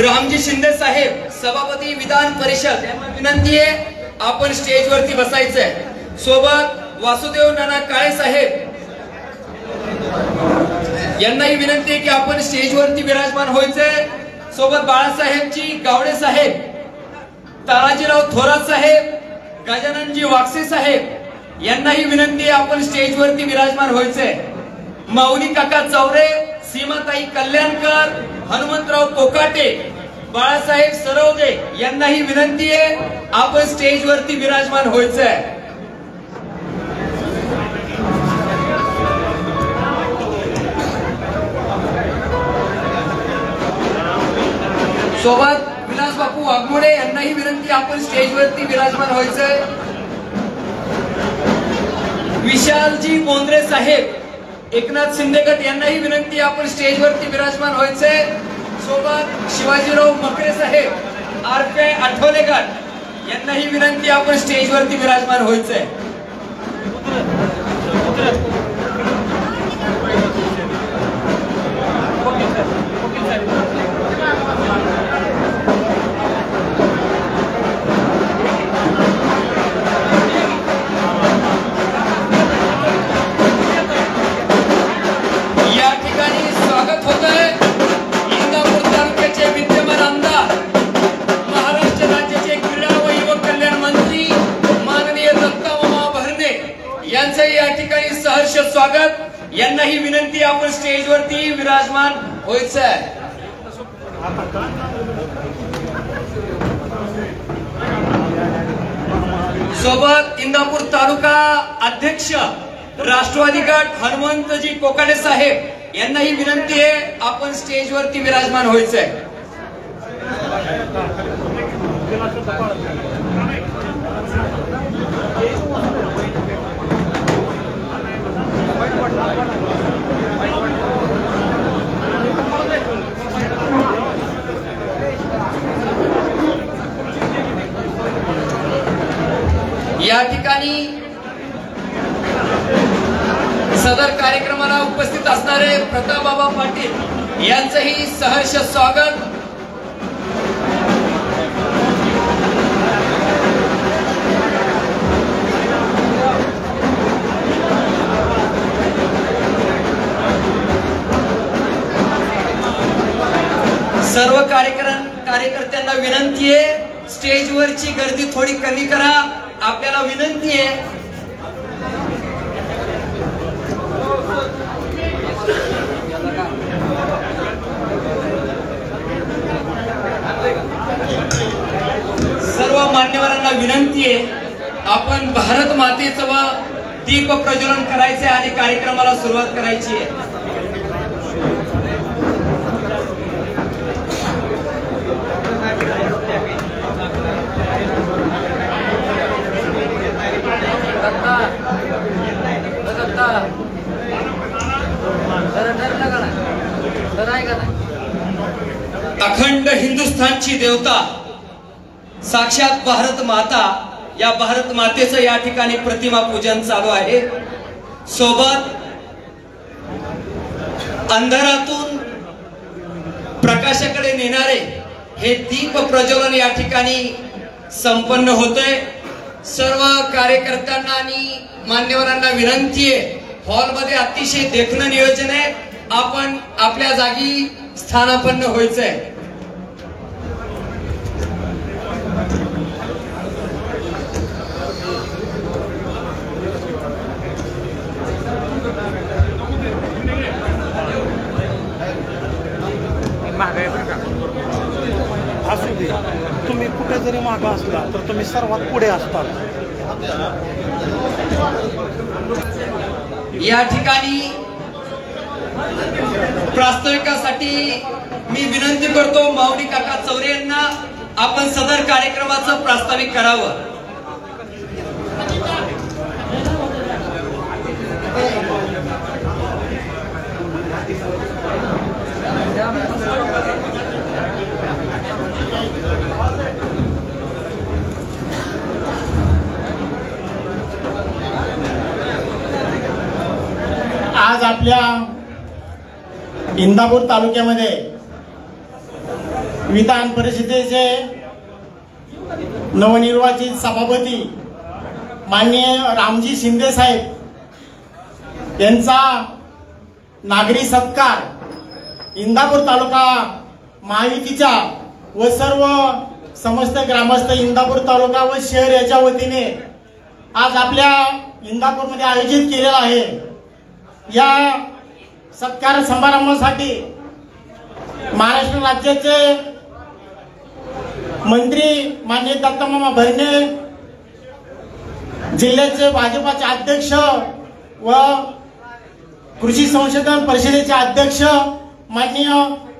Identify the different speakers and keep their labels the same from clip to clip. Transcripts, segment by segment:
Speaker 1: रामजी शिंदे साहेब सभापती विधान परिषद यांना विनंती आहे आपण स्टेज वरती बसायचंय। सोबत वासुदेव नाना काळे साहेब यांनाही विनंती आहे की आपण स्टेज वरती विराजमान व्हायचंय। सोबत बाळासाहेबजी गावडे साहेब, तानाजीराव थोरात साहेब, गजाननजी वागसे साहेब यांनाही विनंती आहे आपण स्टेज वरती विराजमान व्हायचंय। माऊली काका चौरे, सीमाताई कल्याणकर, हनुमंतराव कोकाटे, बाळासाहेब सरवदे यांनाही विनंती आहे आपण स्टेज वरती विराजमान व्हायचंय। सोबत विलास बापू वाघमोडे यांनाही विनंती आपण स्टेज वरती विराजमान व्हायचंय। विशालजी बोंद्रे साहेब, एकनाथ शिंदे गट यांनाही विनंती आपण स्टेज वरती विराजमान व्हायचंय। सोबत शिवाजीराव मकरे साहेब, आरपीआय आठवले गट यांनाही विनंती आपण स्टेज वरती विराजमान व्हायचंय। स्वागत यांनाही विनंती आपण स्टेज वरती विराजमान व्हायचंय। सोबत इंदापूर तालुका अध्यक्ष राष्ट्रवादी गट हनुमंतजी कोकाटे साहेब यांनाही विनंती आहे आपण स्टेज वरती विराजमान व्हायचंय। या ठिकाणी सदर कार्यक्रमाला उपस्थित असणारे प्रतापबाबा पाटील यांचंही सहर्ष स्वागत। सर्व कार्यकर्त्यांना विनंती आहे स्टेजवरची गर्दी थोडी कमी करा, आपल्याला विनंती आहे। सर्व मान्यवरांना विनंती आहे आपण भारत मातेचं व दीप प्रज्वलन करायचे आणि कार्यक्रमाला सुरुवात करायची आहे। अखंड हिंदुस्थानची देवता साक्षात भारत माता, या भारत मातेचं या ठिकाणी प्रतिमा पूजन चालू आहे। सोबत अंधारातून प्रकाशाकडे नेणारे हे दीप प्रज्वलन या ठिकाणी संपन्न होतंय। सर्व कार्यकर्त्यांना आणि मान्यवरांना विनंती आहे हॉलमध्ये अतिशय देखणं नियोजन आहे, आपण आपल्या जागी स्थानापन्न व्हायचंय।
Speaker 2: असू दे, तुम्ही कुठे जरी मागे असला तर तुम्ही सर्वात पुढे असतात।
Speaker 1: या ठिकाणी प्रास्ताविकासाठी मी विनंती करतो माऊली काका चौरे यांना आपण सदर कार्यक्रमाचं प्रास्ताविक करावं।
Speaker 3: आज आपल्या इंदापूर तालुक्यामध्ये विधान परिषदेचे नवनिर्वाचित सभापती माननीय रामजी शिंदे साहेब यांचा नागरी सत्कार इंदापूर तालुका महायुतीच्या व सर्व समस्त ग्रामस्थ इंदापूर तालुका व शहर याच्या वतीने आज आपल्या इंदापूरमध्ये आयोजित केलेला आहे। या सत्कार समारंभासाठी महाराष्ट्र राज्याचे मंत्री माननीय दत्तमामा भरणे, जिल्ह्याचे भाजपाचे अध्यक्ष व कृषी संशोधन परिषदेचे अध्यक्ष माननीय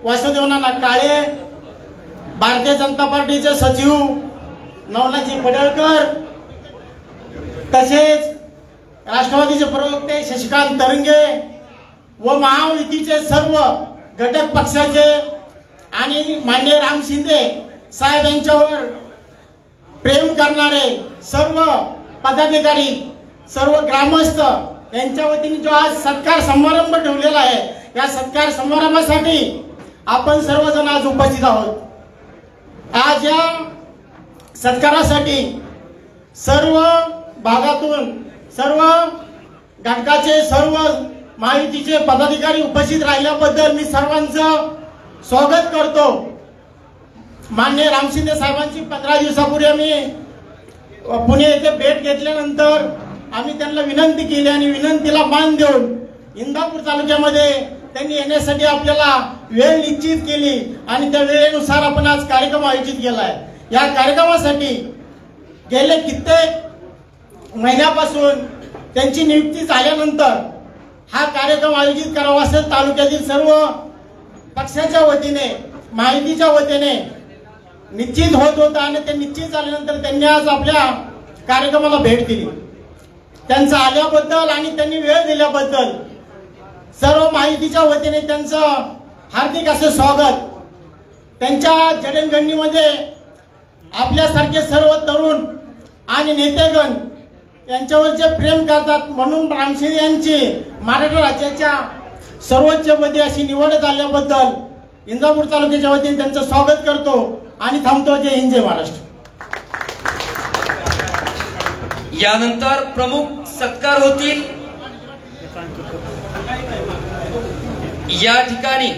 Speaker 3: वासुदेवनाथ काळे, भारतीय जनता पार्टीचे सचिव नवनाथजी पडळकर, तसेच राष्ट्रवादीचे प्रवक्ते शशिकांत तरंगे व महायुतीचे सर्व घटक पक्षाचे आणि माननीय राम शिंदे साहेब यांच्यावर प्रेम करणारे सर्व पदाधिकारी, सर्व ग्रामस्थ यांच्या वतीने जो आज सत्कार समारंभ ठेवलेला आहे, या सत्कार समारंभासाठी आपण सर्वजण आज उपस्थित आहोत। आज या सत्कारासाठी सर्व भागातून सर्व घटकाचे सर्व महायुतीचे पदाधिकारी उपस्थित राहिल्याबद्दल मी सर्वांचं स्वागत करतो। माननीय राम शिंदे साहेबांची 15 दिवसापूर्वी आम्ही पुणे येथे भेट घेतल्यानंतर आम्ही त्यांना विनंती केली आणि विनंतीला मान देऊन इंदापूर तालुक्यामध्ये त्यांनी येण्यासाठी आपल्याला वेळ निश्चित केली आणि त्या वेळेनुसार आपण आज कार्यक्रम आयोजित केला आहे। या कार्यक्रमासाठी गेले कित्येक महिन्यापासून त्यांची नियुक्ती झाल्यानंतर हा कार्यक्रम आयोजित करावा असेल तालुक्यातील सर्व पक्षाच्या वतीने, महायुतीच्या वतीने निश्चित होत होता आणि ते निश्चित झाल्यानंतर त्यांनी आज आपल्या कार्यक्रमाला भेट दिली। त्यांचं आल्याबद्दल आणि त्यांनी वेळ दिल्याबद्दल सर्व महायुतीच्या वतीने त्यांचं हार्दिक असे स्वागत। त्यांच्या जडणघडणीमध्ये आपल्यासारखे सर्व तरुण आणि नेतेगण यांच्यावर जे प्रेम करतात म्हणून राम शिंदे यांची महाराष्ट्र राज्याच्या सर्वोच्चपदी अशी निवड झाल्याबद्दल इंदापूर तालुक्याच्या वतीने त्यांचं स्वागत करतो आणि थांबतो। जय हिंद, जय महाराष्ट्र।
Speaker 1: यानंतर प्रमुख सत्कार होतील। या ठिकाणी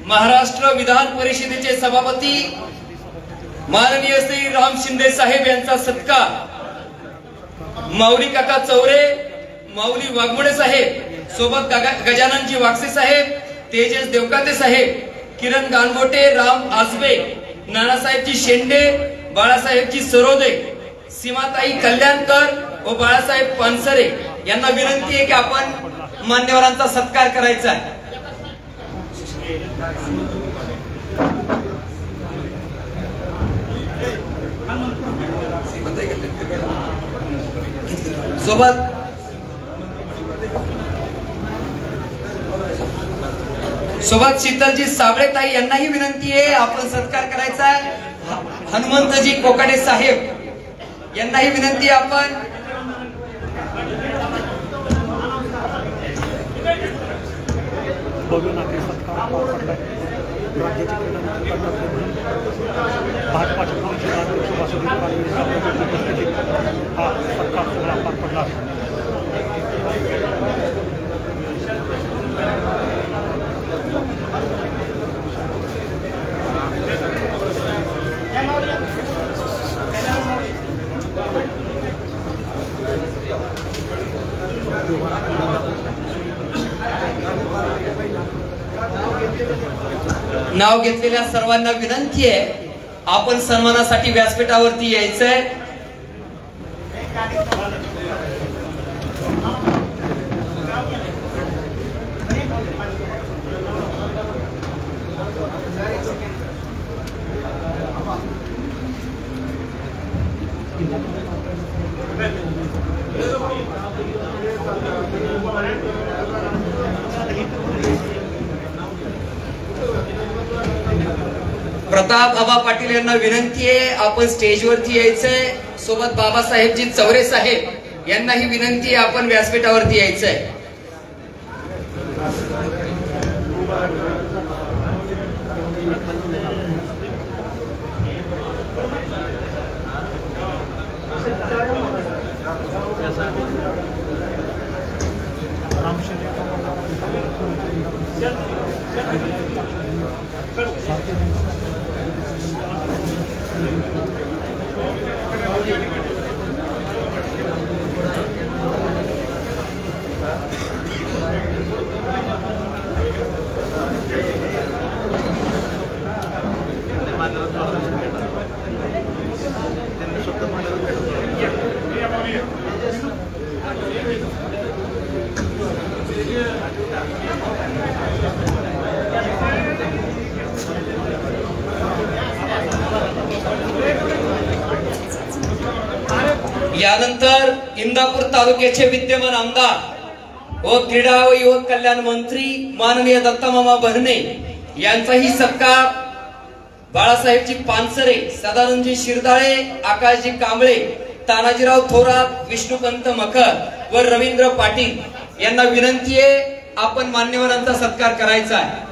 Speaker 1: महाराष्ट्र विधान परिषदेचे सभापती माननीय श्री राम शिंदे साहेब यांचा सत्कार माऊली काका चौरे, माऊली वाघमोडे साहेब सोबत गजाननजी वागसे साहेब, तेजस देवकाते साहेब, किरण गानगोटे, राम आजबे, नानासाहेबजी शेंडे, बाळासाहेबजी सरोदे, सीमाताई कल्याणकर व बाळासाहेब पानसरे यांना विनंती आहे की आपण मान्यवरांचा सत्कार करायचा आहे। सोबत शीतलजी साबळेताई यांनाही विनंती आहे आपण सत्कार करायचा आहे। हनुमंतजी कोकाडे साहेब यांनाही विनंती आहे आपण नाव घेतलेल्या सर्वांना विनंती आहे आपण सन्मानासाठी व्यासपीठावरती यायचंय। प्रताप आबा पाटील यांना विनंती आहे आपण स्टेजवरती यायचंय। सोबत बाबासाहेबजी चौरे साहेब यांनाही विनंती आहे आपण व्यासपीठावरती यायचंय। यानंतर इंदापूर तालुक्याचे विद्यमान आमदार व क्रीडा व युवक कल्याण मंत्री माननीय दत्तामामा भरणे यांचाही सत्कार बाळासाहेबजी पानसरे, सदानंदजी शिरदाळे, आकाशजी कांबळे, तानाजीराव थोरात, विष्णुपंत मकर व रवींद्र पाटील यांना विनंती आहे आपण मान्यवरांचा सत्कार करायचा आहे।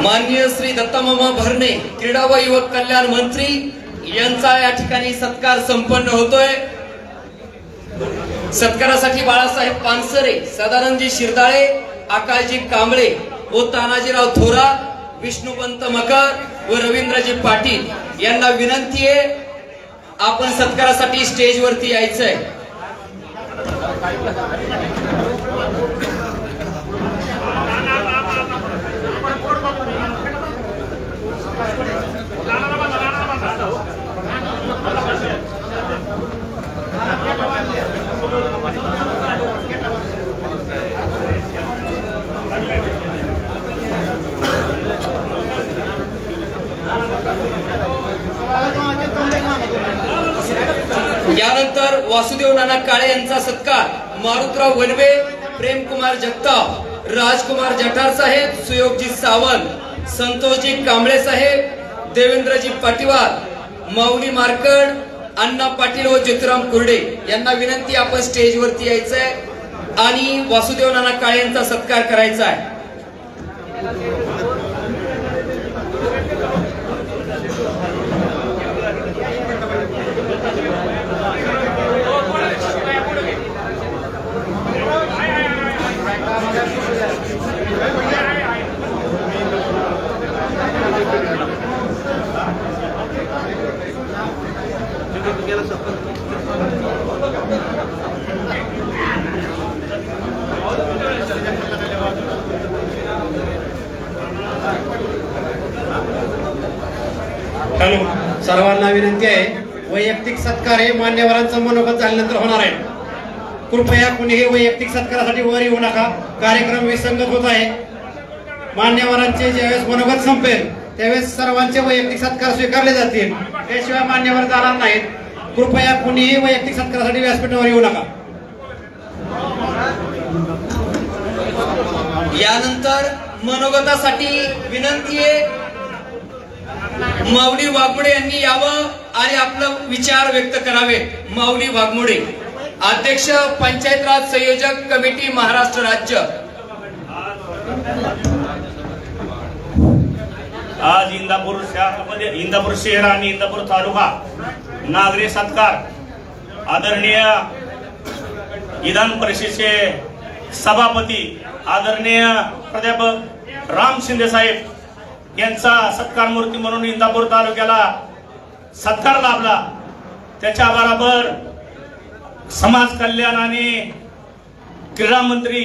Speaker 1: माननीय श्री दत्तामामा भरणे क्रीडा व युवक कल्याण मंत्री यांचा या ठिकाणी सत्कार संपन्न होतोय। सत्कारासाठी बाळासाहेब पानसरे, सदानंदजी शिरदाळे, आकाशजी कांबळे व तानाजीराव थोरात, विष्णुपंत मकर व रवींद्रजी पाटील यांना विनंती आहे आपण सत्कारासाठी स्टेजवरती यायचंय। यानंतर वासुदेव नाना काळे यांचा सत्कार मारुतराव वनवे, प्रेमकुमार जगताप, राजकुमार जठार साहेब, सुयोगजी सावंत, संतोषजी कांबळे साहेब, देवेंद्रजी पाटीवार, माऊली मार्कड, अण्णा पाटील व ज्योतिराम कुर्डे यांना विनंती आपण स्टेजवरती यायचंय आणि वासुदेव नाना काळे यांचा सत्कार करायचा आहे।
Speaker 4: सर्वांना विनंती आहे वैयक्तिक सत्कार हे मान्यवरांचं मनोगत झाल्यानंतर होणार आहे। कृपया कुणीही वैयक्तिक सत्कारासाठी वर येऊ नका, कार्यक्रम विसंगत होत आहे। मान्यवरांचे ज्यावेळेस मनोगत संपेल त्यावेळेस सर्वांचे वैयक्तिक सत्कार स्वीकारले जातील, त्याशिवाय मान्यवर जाणार नाहीत। कृपया कुणीही वैयक्तिक सत्कारासाठी व्यासपीठावर येऊ नका।
Speaker 1: यानंतर मनोगतासाठी विनंती आहे माऊली वाघमोडे यांनी यावं आणि आपलं विचार व्यक्त करावे। माऊली वाघमोडे, अध्यक्ष पंचायत राज संयोजक कमिटी महाराष्ट्र राज्य।
Speaker 5: आज इंदापूर शहर आणि इंदापूर तालुका नागरी सत्कार आदरणीय विधान परिषदेचे सभापती आदरणीय प्राध्यापक राम शिंदे साहेब यांचा सत्कार मूर्ती म्हणून इंदापूर तालुक्याला सत्कार लाभला। त्याच्या बरोबर समाज कल्याण आणि क्रीडा मंत्री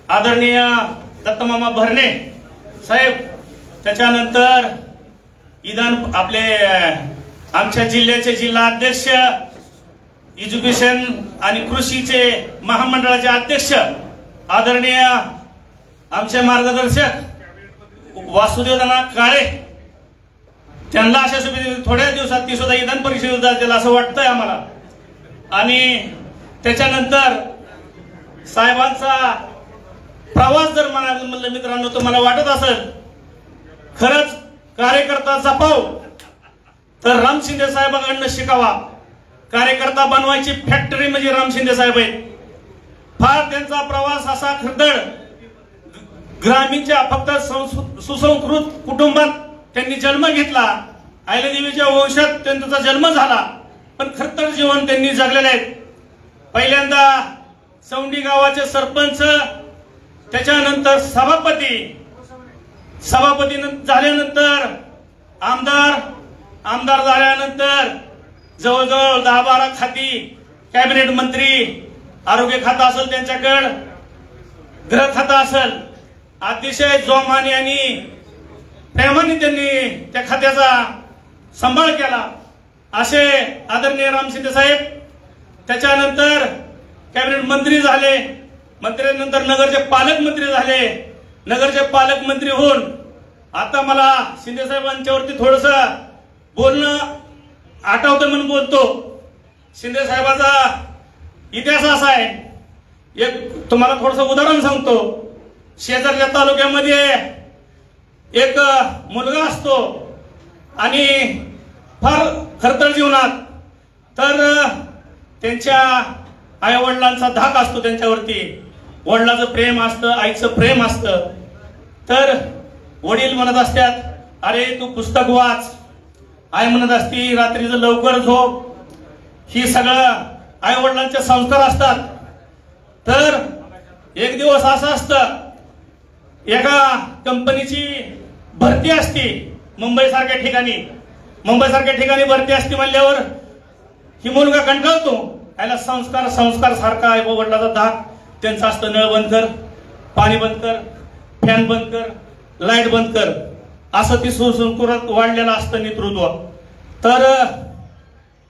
Speaker 5: आदरणीय दत्तामामा भरणे साहेब, त्याच्यानंतर आपले आमच्या जिल्ह्याचे जिल्हा अध्यक्ष, एज्युकेशन आणि कृषीचे महामंडळाचे अध्यक्ष आदरणीय आमचे मार्गदर्शक वासुदेव नाना काळे, त्यांना अशा शुभेच्छा। थोड्या दिवसात ती सुद्धा विधान परिषदेत जातील असं वाटतंय आम्हाला। आणि त्याच्यानंतर साहेबांचा प्रवास जर म्हणायचं म्हणलं मित्रांनो, तर मला वाटत असेल खरंच कार्यकर्ता जपाव तर राम शिंदे साहेबांकडनं शिकावा. कार्यकर्ता बनवायची फॅक्टरी म्हणजे राम शिंदे साहेब आहेत. फार त्यांचा प्रवास असा खरदड, ग्रामीणच्या फक्त सुसंस्कृत कुटुंबात त्यांनी जन्म घेतला. अहिल्यादेवीच्या वंशात त्यांचा जन्म झाला, पण खरतर जीवन त्यांनी जगलेले आहेत. पहिल्यांदा सौंडी गावाचे सरपंच, त्याच्यानंतर सभापती झाल्यानंतर आमदार झाल्यानंतर जवळजवळ 10-12 खाती, कॅबिनेट मंत्री, आरोग्य खाता असेल त्यांच्याकडे, गृह खाता असेल, अतिशय जोमाने आणि प्रेमाने त्यांनी त्या खात्याचा सांभाळ केला. असे आदरणीय राम शिंदे साहेब त्याच्यानंतर कॅबिनेट मंत्री झाले. मंत्र्यानंतर नगरचे पालकमंत्री झाले. नगरचे पालकमंत्री होऊन आता मला शिंदे साहेबांच्यावरती थोडस बोलणं आठवतं म्हणून बोलतो. शिंदे साहेबाचा इतिहास असा आहे, एक तुम्हाला थोडस उदाहरण सांगतो. शेजारच्या तालुक्यामध्ये एक मुलगा असतो आणि फार खरतर जीवनात, तर त्यांच्या आई वडिलांचा धाक असतो त्यांच्यावरती. वडिलांचं प्रेम असतं, आईचं प्रेम असतं. तर वडील म्हणत असतात, अरे तू पुस्तक वाच. आई म्हणत असती रात्रीचं लवकर झोप. ही सगळं आई वडिलांचे संस्कार असतात. तर एक दिवस असं असतं, एका कंपनीची भरती असती मुंबई सारख्या ठिकाणी भरती असती म्हणल्यावर ही मुलगा कंटाळतो. याला संस्कार सारखा आई वडिलांचा धाक त्यांचा असतं. नळ बंद कर, पाणी बंद कर, फॅन बंद कर, लाईट बंद कर, असं ती सुसंस्कृत वाढलेलं असतं नेतृत्व. तर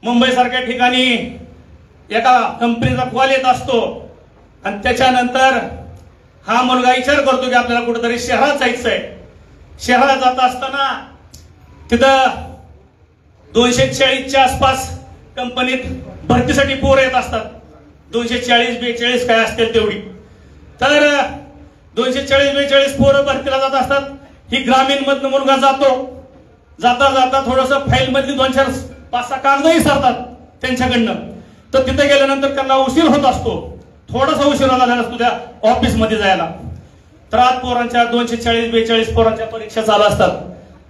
Speaker 5: मुंबई सारख्या ठिकाणी एका कंपनीचा कॉल येत असतो आणि त्याच्यानंतर हा मुलगा विचार करतो की आपल्याला कुठेतरी शहरात जायचंय. शहरात जात असताना तिथं 240च्या आसपास कंपनीत भरतीसाठी पोरं येत असतात. 240-42 काय असतील तेवढी. तर 240-42 पोरं भरतीला जात असतात. ही ग्रामीण मधनं मुलगा जाता थोडस फाईल मधली 2-4-5-6 कागदही सरतात त्यांच्याकडनं. तर तिथे गेल्यानंतर त्यांना उशीर होत असतो. थोडासा उशीर झालेला असतो त्या ऑफिस मध्ये जायला. तर आज पोरांच्या 240-42 पोरांच्या परीक्षा चालू असतात.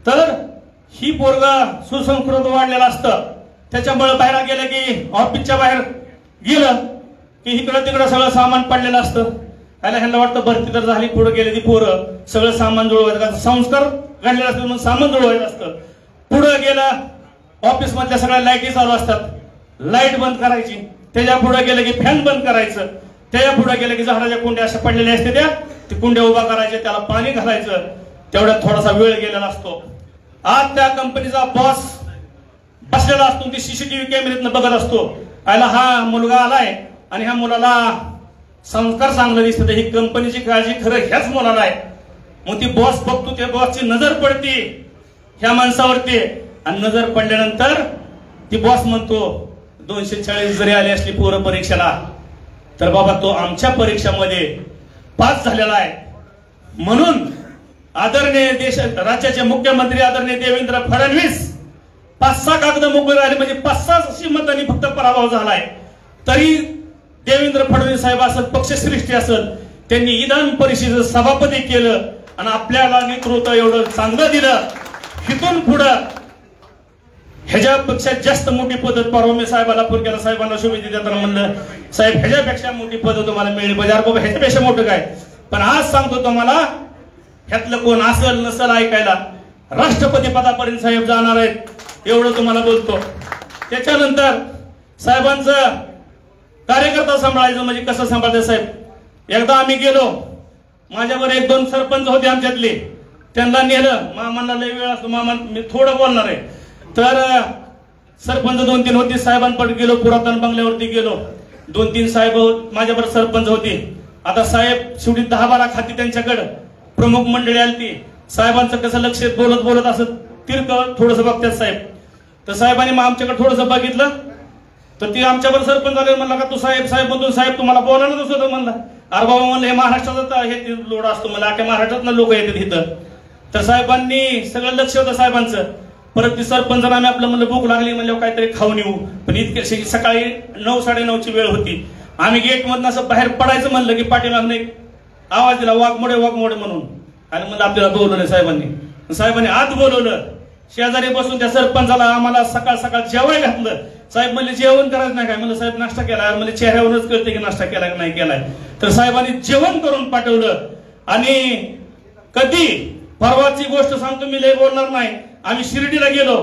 Speaker 5: तर ही पोरग सुसंस्कृत वाढलेलं असतं. त्याच्यामुळे बाहेर गेलं की ऑफिसच्या बाहेर गेलं की इकडं तिकडं सगळं सामान पडलेलं असतं. ह्यांना वाटतं भरती तर झाली, पुढे गेले ती पोरं सगळं सामान जुळवायचं, संस्कार घडलेला असतं म्हणून सामान जुळवायचं असतं. पुढे गेलं ऑफिस मधल्या सगळ्या लाईटी चालू असतात, लाईट बंद करायची. त्याच्या पुढे गेलं की फॅन बंद करायचं. त्याच्या पुढे गेलं की झाडाच्या कुंड्या अशा पडलेल्या असते त्या कुंड्या उभा करायच्या, त्याला पाणी घालायचं. तेवढ्यात थोडासा वेळ गेलेला असतो. आज त्या कंपनीचा बॉस बसलेला असतो, ती सीसीटीव्ही कॅमेऱ्यातनं बघत असतो. हा मुलगा आलाय आणि ह्या मुलाला संस्कार चांगलं दिसतं, ही कंपनीची काळजी खरं ह्याच मुलाला आहे. मग ती बॉस बघतो, त्या बॉसची नजर पडते ह्या माणसावरती आणि नजर पडल्यानंतर ती बॉस म्हणतो 240 जरी आली असली पोरं परीक्षेला तर बाबा तो आमच्या परीक्षामध्ये पास झालेला आहे. म्हणून आदरणीय राज्याचे मुख्यमंत्री आदरणीय देवेंद्र फडणवीस 5-6 कागद मोकळे राहिले म्हणजे 5-6 मतांनी फक्त पराभव झालाय. तरी देवेंद्र फडणवीस साहेब असत, पक्षश्रेष्ठी असत, त्यांनी विधान परिषदेचं सभापती केलं आणि आपल्याला नेतृत्व एवढं चांगलं दिलं. इथून पुढं ह्याच्यापेक्षा जास्त मोठी पद्धत परवा साहेबाला फोन केला, साहेबांना शुभेच्छा देताना म्हणलं साहेब ह्याच्यापेक्षा मोठी पद्धत तुम्हाला मिळेल. बजार बाबा ह्याच्यापेक्षा मोठं काय. पण आज सांगतो तुम्हाला ह्यातलं कोण असल नसल ऐकायला राष्ट्रपती पदापर्यंत साहेब जाणार आहेत एवढं तुम्हाला बोलतो. त्याच्यानंतर साहेबांचं कार्यकर्ता सांभाळायचं म्हणजे कसं सांभाळते साहेब. एकदा आम्ही गेलो, माझ्यावर 1-2 सरपंच होते आमच्यातले, त्यांना नेलं. मामांना लय वेळ असतो, मामा मी थोडं बोलणार आहे. तर सरपंच 2-3 होते, साहेबांकडे गेलो, पुरातन बंगल्यावरती गेलो. 2-3 साहेब माझ्याबरोबर सरपंच होते. आता साहेब शेवटी 10-12 खाती त्यांच्याकडे प्रमुख मंडळी आली ती. साहेबांचं कसं लक्ष बोलत असं तिरकं थोडस बघतात साहेब. तर साहेबांनी मग आमच्याकडे थोडस बघितलं तर ती आमच्याबरोबर सरपंच आले. म्हणला का तू साहेब म्हणतो, साहेब तुम्हाला बोलायला होतं म्हणला. अरे बाबा म्हणलं हे महाराष्ट्राचा हे लोड असतो, मला अख्या महाराष्ट्रातनं लोक येतात इथं. तर साहेबांनी सगळं लक्ष होतं साहेबांचं. परत ती सरपंचांना आम्ही आपलं म्हणलं भूक लागली म्हणलं काहीतरी खाऊन येऊ, पण इतके सकाळी 9-9:30ची वेळ होती. आम्ही गेट मधून असं बाहेर पडायचं म्हणलं की पाठीमागनं एक आवाज दिला, वाघमोडे वाघमोडे म्हणून. आणि म्हणलं आपल्याला बोलवलं साहेबांनी आत बोलवलं. शेजारी बसून त्या सरपंचाला आम्हाला सकाळ सकाळ जेवण घातलं. साहेब म्हणले जेवण करायचं नाही काय? म्हणलं साहेब नाश्ता केलाय. म्हणजे चेहऱ्यावरच कळते की नाश्ता केलाय की नाही केलाय. तर साहेबांनी जेवण करून पाठवलं. आणि कधी परवाची गोष्ट सांगतो, मी लय बोलणार नाही, आम्ही शिर्डीला गेलो,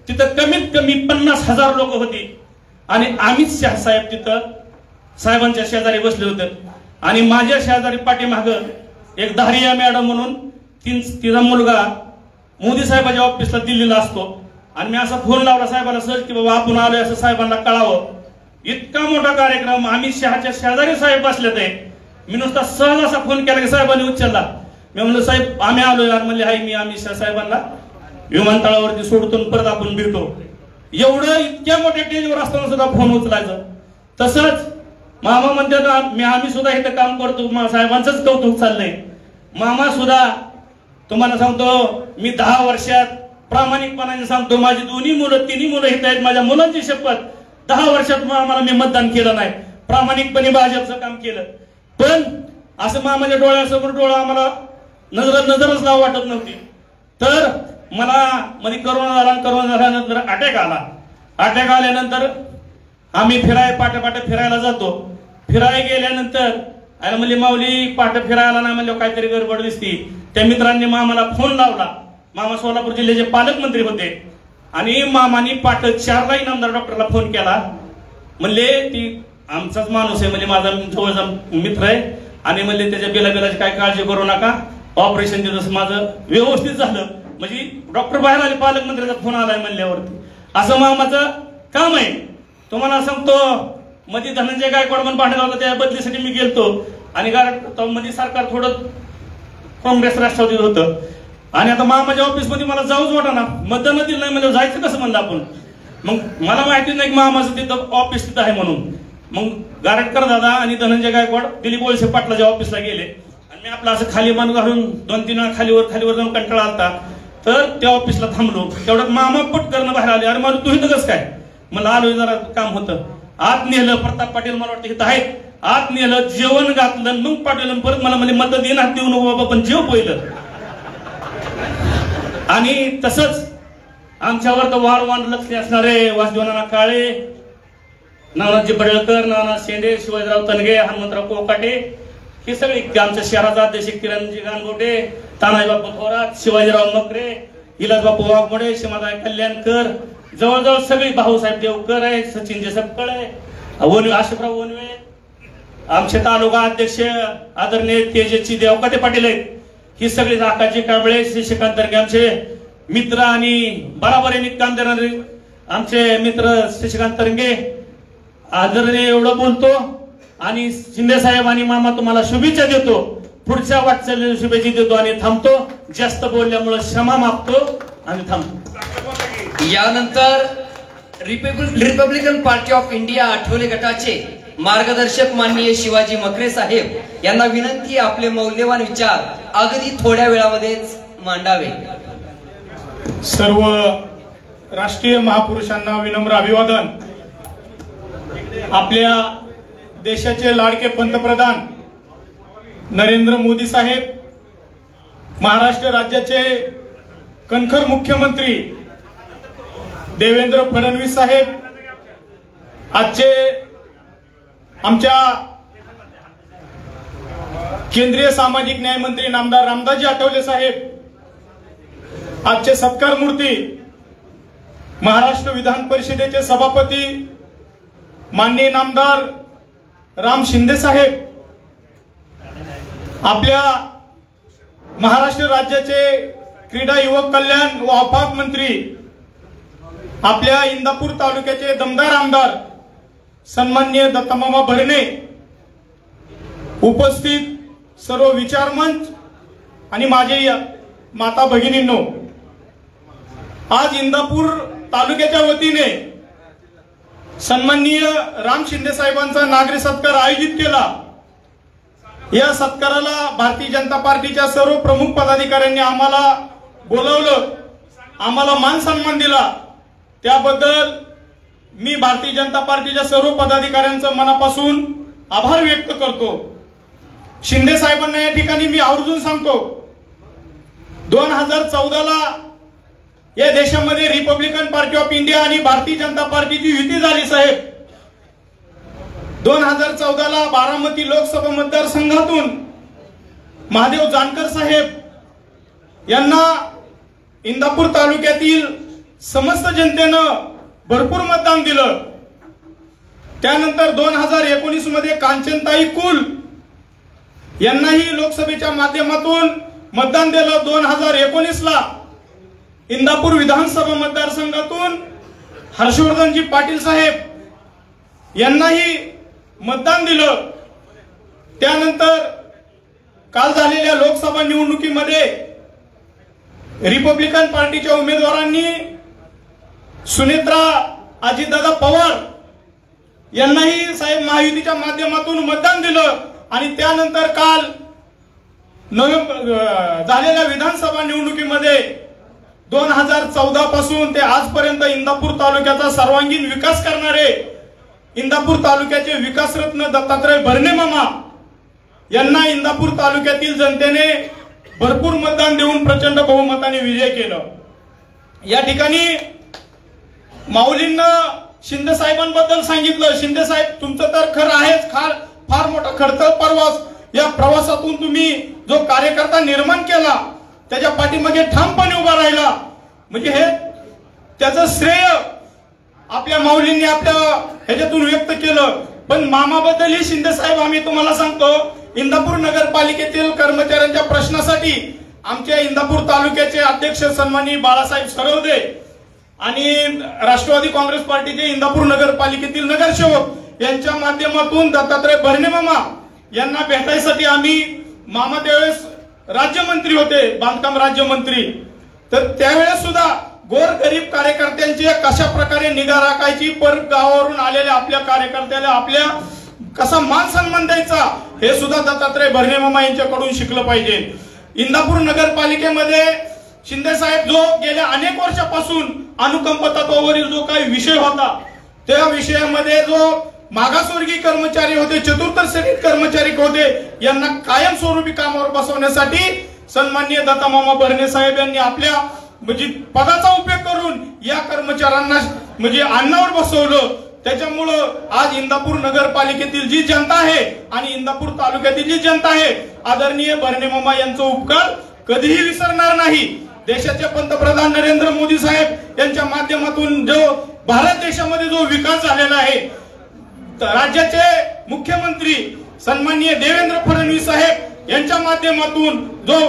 Speaker 5: तिथं कमीत कमी 50,000 लोक होती. आणि अमित शहा साहेब तिथं साहेबांच्या शेजारी बसले होते. आणि माझ्या शेजारी पाठीमाग एक धारिया मॅडम म्हणून तिचा मुलगा मोदी साहेबांच्या ऑफिसला दिल्लीला असतो. आणि मी असा फोन लावला साहेबांना सहज की बाबा आपण आलोय असं साहेबांना कळावं. इतका मोठा कार्यक्रम, अमित शहाच्या शेजारी साहेब बसले ते. मी नुसता सहज असा फोन केला की साहेबांनी उचलला. मी म्हणलं साहेब आम्ही आलोय. यार म्हणले हाय मी अमित शहा साहेबांना विमानतळावरती सोडतो परत आपण भेटू. एवढं इतक्या मोठ्या स्टेजवर असताना सुद्धा फोन उचलायचं. तसंच मामा म्हणतात आम्ही सुद्धा इथं काम करतो, साहेबांचंच कौतुक चाललंय. मामा सुद्धा तुम्हाला सांगतो, मी 10 वर्षात प्रामाणिकपणाने सांगतो, माझी तिन्ही मुलं इथं आहेत. माझ्या मुलांची शपथ, 10 वर्षात आम्हाला मी मतदान केलं नाही, प्रामाणिकपणे भाजपचं काम केलं. पण असं मामाच्या डोळ्यासमोर डोळा आम्हाला नजरच लावू वाटत नव्हती. तर मला मध्ये करोना झाल्यानंतर अटॅक आला. अटॅक आल्यानंतर आम्ही पाटे फिरायला जातो. फिरायला गेल्यानंतर अरे म्हणले माऊली पाटे फिरायला नाही म्हणलं काहीतरी गडबड दिसती. त्या मित्रांनी मामाला फोन लावला. मामा सोलापूर जिल्ह्याचे पालकमंत्री होते. आणि मामानी पाटे 4ला इनामदार डॉक्टरला फोन केला. म्हणले ती आमचाच माणूस आहे, म्हणजे माझा जवळचा मित्र आहे. आणि म्हणले त्याच्या बिलाची काय काळजी करू नका, ऑपरेशन दिवस माझं व्यवस्थित झालं. म्हणजे डॉक्टर बाहेर आले, पालकमंत्र्याचा फोन आलाय म्हणल्यावरती. असं मामाचं काम आहे. तुम्हाला सांगतो, मध्ये धनंजय गायकवाड म्हणून पाठवला होता, त्या बदलीसाठी मी गेलतो. आणि मध्ये सरकार थोडं काँग्रेस राष्ट्रवादीत होतं. आणि आता मामाच्या ऑफिसमध्ये मला जाऊच वाटाना, मतदान दिलं नाही म्हणजे जायचं कसं म्हणलं आपण. मग मला माहिती नाही की मामाचं तिथं ऑफिस तिथं आहे म्हणून. मग गारटकर दादा आणि धनंजय गायकवाड दिलीप वळसे पाटलाच्या ऑफिसला गेले. आणि मी आपलं असं खाली मान घालून 2-3 वेळा खालीवर जाऊन कंटाळा आलता. तर त्या ऑफिसला थांबलो. तेवढ्यात मामा पटकन बाहेर आले. अरे मला तू इथं कसं काय? मला आलोय, जरा काम होतं. आत नेलं, प्रताप पाटील मला वाटतं इथं आहेत. आत नेलं, जेवण घातलं, मग पाटील परत मला म्हणजे मत देणार देऊ नको बाबा पण जेव पहिलं. आणि तसंच आमच्यावर तर वारंवार लक्ष असणारे वासुदेव नाना काळे, नानाजी बडळकर, नाना शेंडे, शिवाजीराव तनगे, हनुमंतराव कोकाटे, हे सगळे आमच्या शहराचा अध्यक्ष किरणजी गानगोटे, तानाजी बापू थोरात, शिवाजीराव मकरे, इलाज बापू वाघमोडे, शिमादाय कल्याणकर, जवळजवळ सगळी, भाऊसाहेब देवकर आहे, सचिन जेसपकर आहे, अशोकराव वनवे, आमचे तालुका अध्यक्ष आदरणीय तेजस्वी देवकाते पाटील आहेत. ही सगळी आकाशजी कांबळे, श्रीकांत तरंगे आमचे मित्र आणि बराबरीने काम देणारे आमचे मित्र श्रीकांत तरंगे. आदरणीय एवढं बोलतो आणि शिंदे साहेब आणि मामा तुम्हाला शुभेच्छा देतो. पुढच्या वाटचालीला शुभेच्छा देतो आणि थांबतो. जास्त बोलल्यामुळे क्षमा मागतो आणि थांबतो.
Speaker 1: यानंतर Republican party of India Athawale गटाचे मार्गदर्शक माननीय शिवाजी मकरे साहेब यांना विनंती, आपले मौल्यवान विचार अगदी थोड्या वेळामध्येच मांडावे.
Speaker 6: सर्व राष्ट्रीय महापुरुषांना विनम्र अभिवादन. आपल्या देशाचे लाडके पंतप्रधान नरेंद्र मोदी साहेब, महाराष्ट्र राज्याचे कणखर मुख्यमंत्री देवेंद्र फडणवीस साहेब, आजचे आमच्या केंद्रीय सामाजिक न्याय मंत्री नामदार रामदासजी आठवले साहेब, आजचे सत्कार मूर्ती महाराष्ट्र विधान परिषदेचे सभापती माननीय नामदार राम शिंदे साहेब, आपल्या महाराष्ट्र राज्याचे क्रीडा युवक कल्याण व अफाक मंत्री, आपल्या इंदापूर तालुक्याचे दमदार आमदार सन्माननीय दत्तमामा भरणे, उपस्थित सर्व विचार मंच आणि माझे माता भगिनींनो, आज इंदापूर तालुक्याच्या वतीने सन्माननीय राम शिंदे साहेबांचा नागरी सत्कार आयोजित केला. या सत्काराला भारतीय जनता पार्टीच्या सर्व प्रमुख पदाधिकाऱ्यांनी आम्हाला बोलवलं, आम्हाला मान सन्मान दिला, त्याबद्दल मी भारतीय जनता पार्टीच्या सर्व पदाधिकाऱ्यांचं मनापासून आभार व्यक्त करतो। शिंदे साहेबांना या ठिकाणी मी आवर्जून सांगतो, 2014ला या देशामध्ये रिपब्लिकन पार्टी ऑफ इंडिया आणि भारतीय जनता पार्टीची युती झाली साहेब। 2014ला बारामती लोकसभा मतदारसंघातून महादेव जानकर साहेब यांना इंदापूर तालुक्यातील समस्त जनतेनं भरपूर मतदान दिलं। त्यानंतर 2019 मध्ये कांचनताई कुल यांनाही लोकसभेच्या माध्यमातून मतदान दिलं। 2019ला इंदापूर विधानसभा मतदारसंघातून हर्षवर्धनजी पाटील साहेब यांनाही मतदान दिलं। त्यानंतर काल झालेल्या लोकसभा निवडणुकीमध्ये रिपब्लिकन पार्टीच्या उमेदवारांनी सुनेत्रा अजितदादा पवार यांनाही साहेब महायुतीच्या माध्यमातून मतदान दिलं। आणि त्यानंतर काल झालेल्या विधानसभा निवडणुकीमध्ये 2014 पासून ते आजपर्यंत इंदापूर तालुक्याचा सर्वांगीण विकास करणारे इंदापूर तालुक्याचे विकासरत्न दत्तात्रय भरणे मामा यांना इंदापूर तालुक्यातील जनतेने भरपूर मतदान देऊन प्रचंड बहुमताने विजय केलं। या ठिकाणी माऊलींना शिंदे साहेबांबद्दल सांगितलं, शिंदे साहेब तुमचं तर खरं आहेच, फार मोठा खडतर प्रवास, या प्रवासातून तुम्ही जो कार्यकर्ता निर्माण केला त्याच्या पाठीमागे ठामपणे उभा राहिला, म्हणजे हे त्याचं श्रेय आपल्या माऊलींनी आपल्या ह्याच्यातून व्यक्त केलं। पण मामाबद्दलही शिंदे साहेब आम्ही तुम्हाला सांगतो, इंदापूर नगरपालिकेतील कर्मचाऱ्यांच्या प्रश्नासाठी आमच्या इंदापूर तालुक्याचे अध्यक्ष सन्माननीय बाळासाहेब सरवदे आणि राष्ट्रवादी काँग्रेस पार्टीचे इंदापूर नगरपालिकेतील नगरसेवक यांच्या माध्यमातून दत्तात्रय भरणे मामा यांना भेटायसाठी आम्ही, मामा त्यावेळेस राज्यमंत्री होते, बांधकाम राज्यमंत्री, तर त्यावेळेस सुद्धा गोरगरीब कार्यकर्त्यांची कशा प्रकारे निगा राखायची, पर गावावरून आलेल्या आपल्या कार्यकर्त्याला आपल्या कसा मान सन्मान द्यायचा हे सुद्धा दत्तात्रय भरणे मामा यांच्याकडून शिकलं पाहिजे। इंदापूर नगरपालिकेमध्ये शिंदे साहेब जो गेल्या अनेक वर्षापासून अनुकंप तत्वावरील जो काही विषय होता, त्या विषयामध्ये जो मागासवर्गीय कर्मचारी होते, चतुर्थ श्रेणीत कर्मचारी होते, यांना कायमस्वरूपी कामावर बसवण्यासाठी सन्माननीय दत्तामामा भरणे साहेब यांनी आपल्या म्हणजे पदाचा उपयोग करून या कर्मचाऱ्यांना म्हणजे अन्नावर बसवलं। त्याच्यामुळं आज इंदापूर नगरपालिकेतील जी जनता आहे आणि इंदापूर तालुक्यातील जी जनता आहे, आदरणीय भरणे मामा यांचा उपकार कधीही विसरणार नाही। देशाचे पंतप्रधान नरेंद्र मोदी साहेब यांच्या माध्यमातून जो भारत देशामध्ये जो विकास झालेला आहे, राज्याचे मुख्यमंत्री सन्माननीय देवेंद्र फडणवीस साहेब यांच्या माध्यमातून जो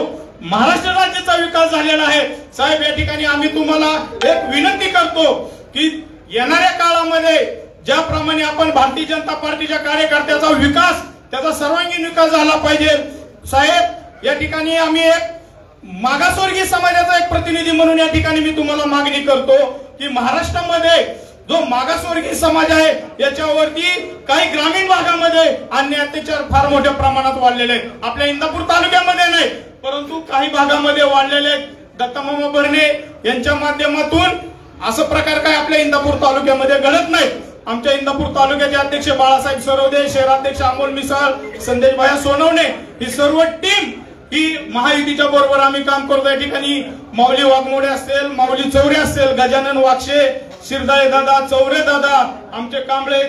Speaker 6: महाराष्ट्र राज्याचा विकास झालेला आहे, साहेब या ठिकाणी आम्ही तुम्हाला एक विनंती करतो की येणाऱ्या काळामध्ये ज्याप्रमाणे आपण भारतीय जनता पार्टीच्या कार्यकर्त्याचा विकास, त्याचा सर्वांगीण विकास झाला पाहिजे। साहेब या ठिकाणी आम्ही एक मागासवर्गीय समाजाचा एक प्रतिनिधी म्हणून या ठिकाणी मी तुम्हाला मागणी करतो की महाराष्ट्रामध्ये जो मागासवर्गीय समाज आहे याच्यावरती काही ग्रामीण भागामध्ये अन्याय अत्याचार फार मोठ्या प्रमाणात वाढलेले आहेत। आपल्या इंदापूर तालुक्यामध्ये नाही परंतु काही भागामध्ये वाढलेले आहेत। दत्तामामा भरणे यांच्या माध्यमातून असं प्रकार काय आपल्या इंदापूर तालुक्यामध्ये घडत नाही। आमच्या इंदापूर तालुक्याचे अध्यक्ष बाळासाहेब सरवदे, शहराध्यक्ष अमोल मिसाळ, संदेश भाया सोनवणे, ही सर्व टीम ही महायुतीच्या बरोबर आम्ही काम करतो। या ठिकाणी माऊली वाघमोडे असतील, माऊली चौरे असतील, गजानन वाक्षे, शिरदाळे दादा, चौरे दादा, आमचे कांबळे,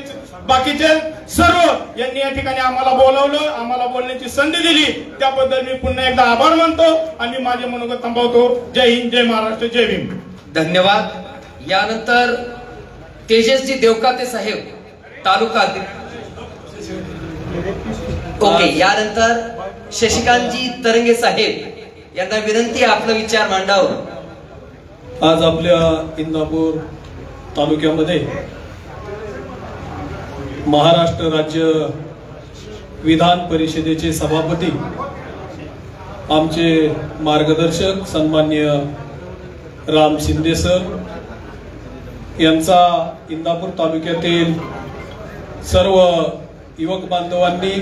Speaker 6: बाकीचे सर्व यांनी या ठिकाणी आम्हाला बोलावलं, आम्हाला बोलण्याची संधी दिली, त्याबद्दल मी पुन्हा एकदा आभार मानतो आणि माझे मनोगत थांबवतो। जय हिंद, जय महाराष्ट्र, जय भीम।
Speaker 1: धन्यवाद। यानंतर तेजसजी देवकाते साहेब तालुका ओके, यानंतर शशिकांतजी तरंगे साहेब यांना विनंती आहे आपला विचार मांडावं।
Speaker 7: आज आपल्या इंदापूर तालुक्यामध्ये महाराष्ट्र राज्य विधान परिषदेचे सभापती, आमचे मार्गदर्शक सन्माननीय राम शिंदे सर यांचा इंदापूर तालुक्यातील सर्व युवक बांधवांनी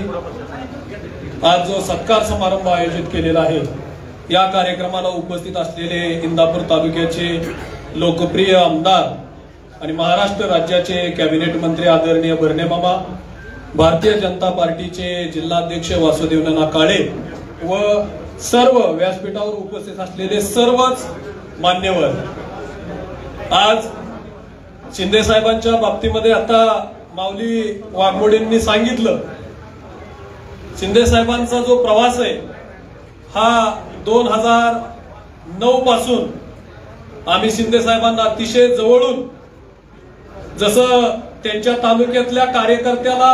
Speaker 7: आज जो सत्कार समारंभ आयोजित केलेला आहे, या कार्यक्रमाला उपस्थित असलेले इंदापूर तालुक्याचे लोकप्रिय आमदार आणि महाराष्ट्र राज्याचे कॅबिनेट मंत्री आदरणीय भरणे मामा, भारतीय जनता पार्टीचे जिल्हाध्यक्ष वासुदेव नाना काळे व सर्व व्यासपीठावर उपस्थित असलेले सर्वच मान्यवर, आज शिंदे साहेबांच्या बाबतीमध्ये आता माऊली वाघमोडेंनी सांगितलं, शिंदे साहेबांचा जो प्रवास आहे हा 2009 पासून आम्ही शिंदे साहेबांना अतिशय जवळून, जसं त्यांच्या तालुक्यातल्या कार्यकर्त्याला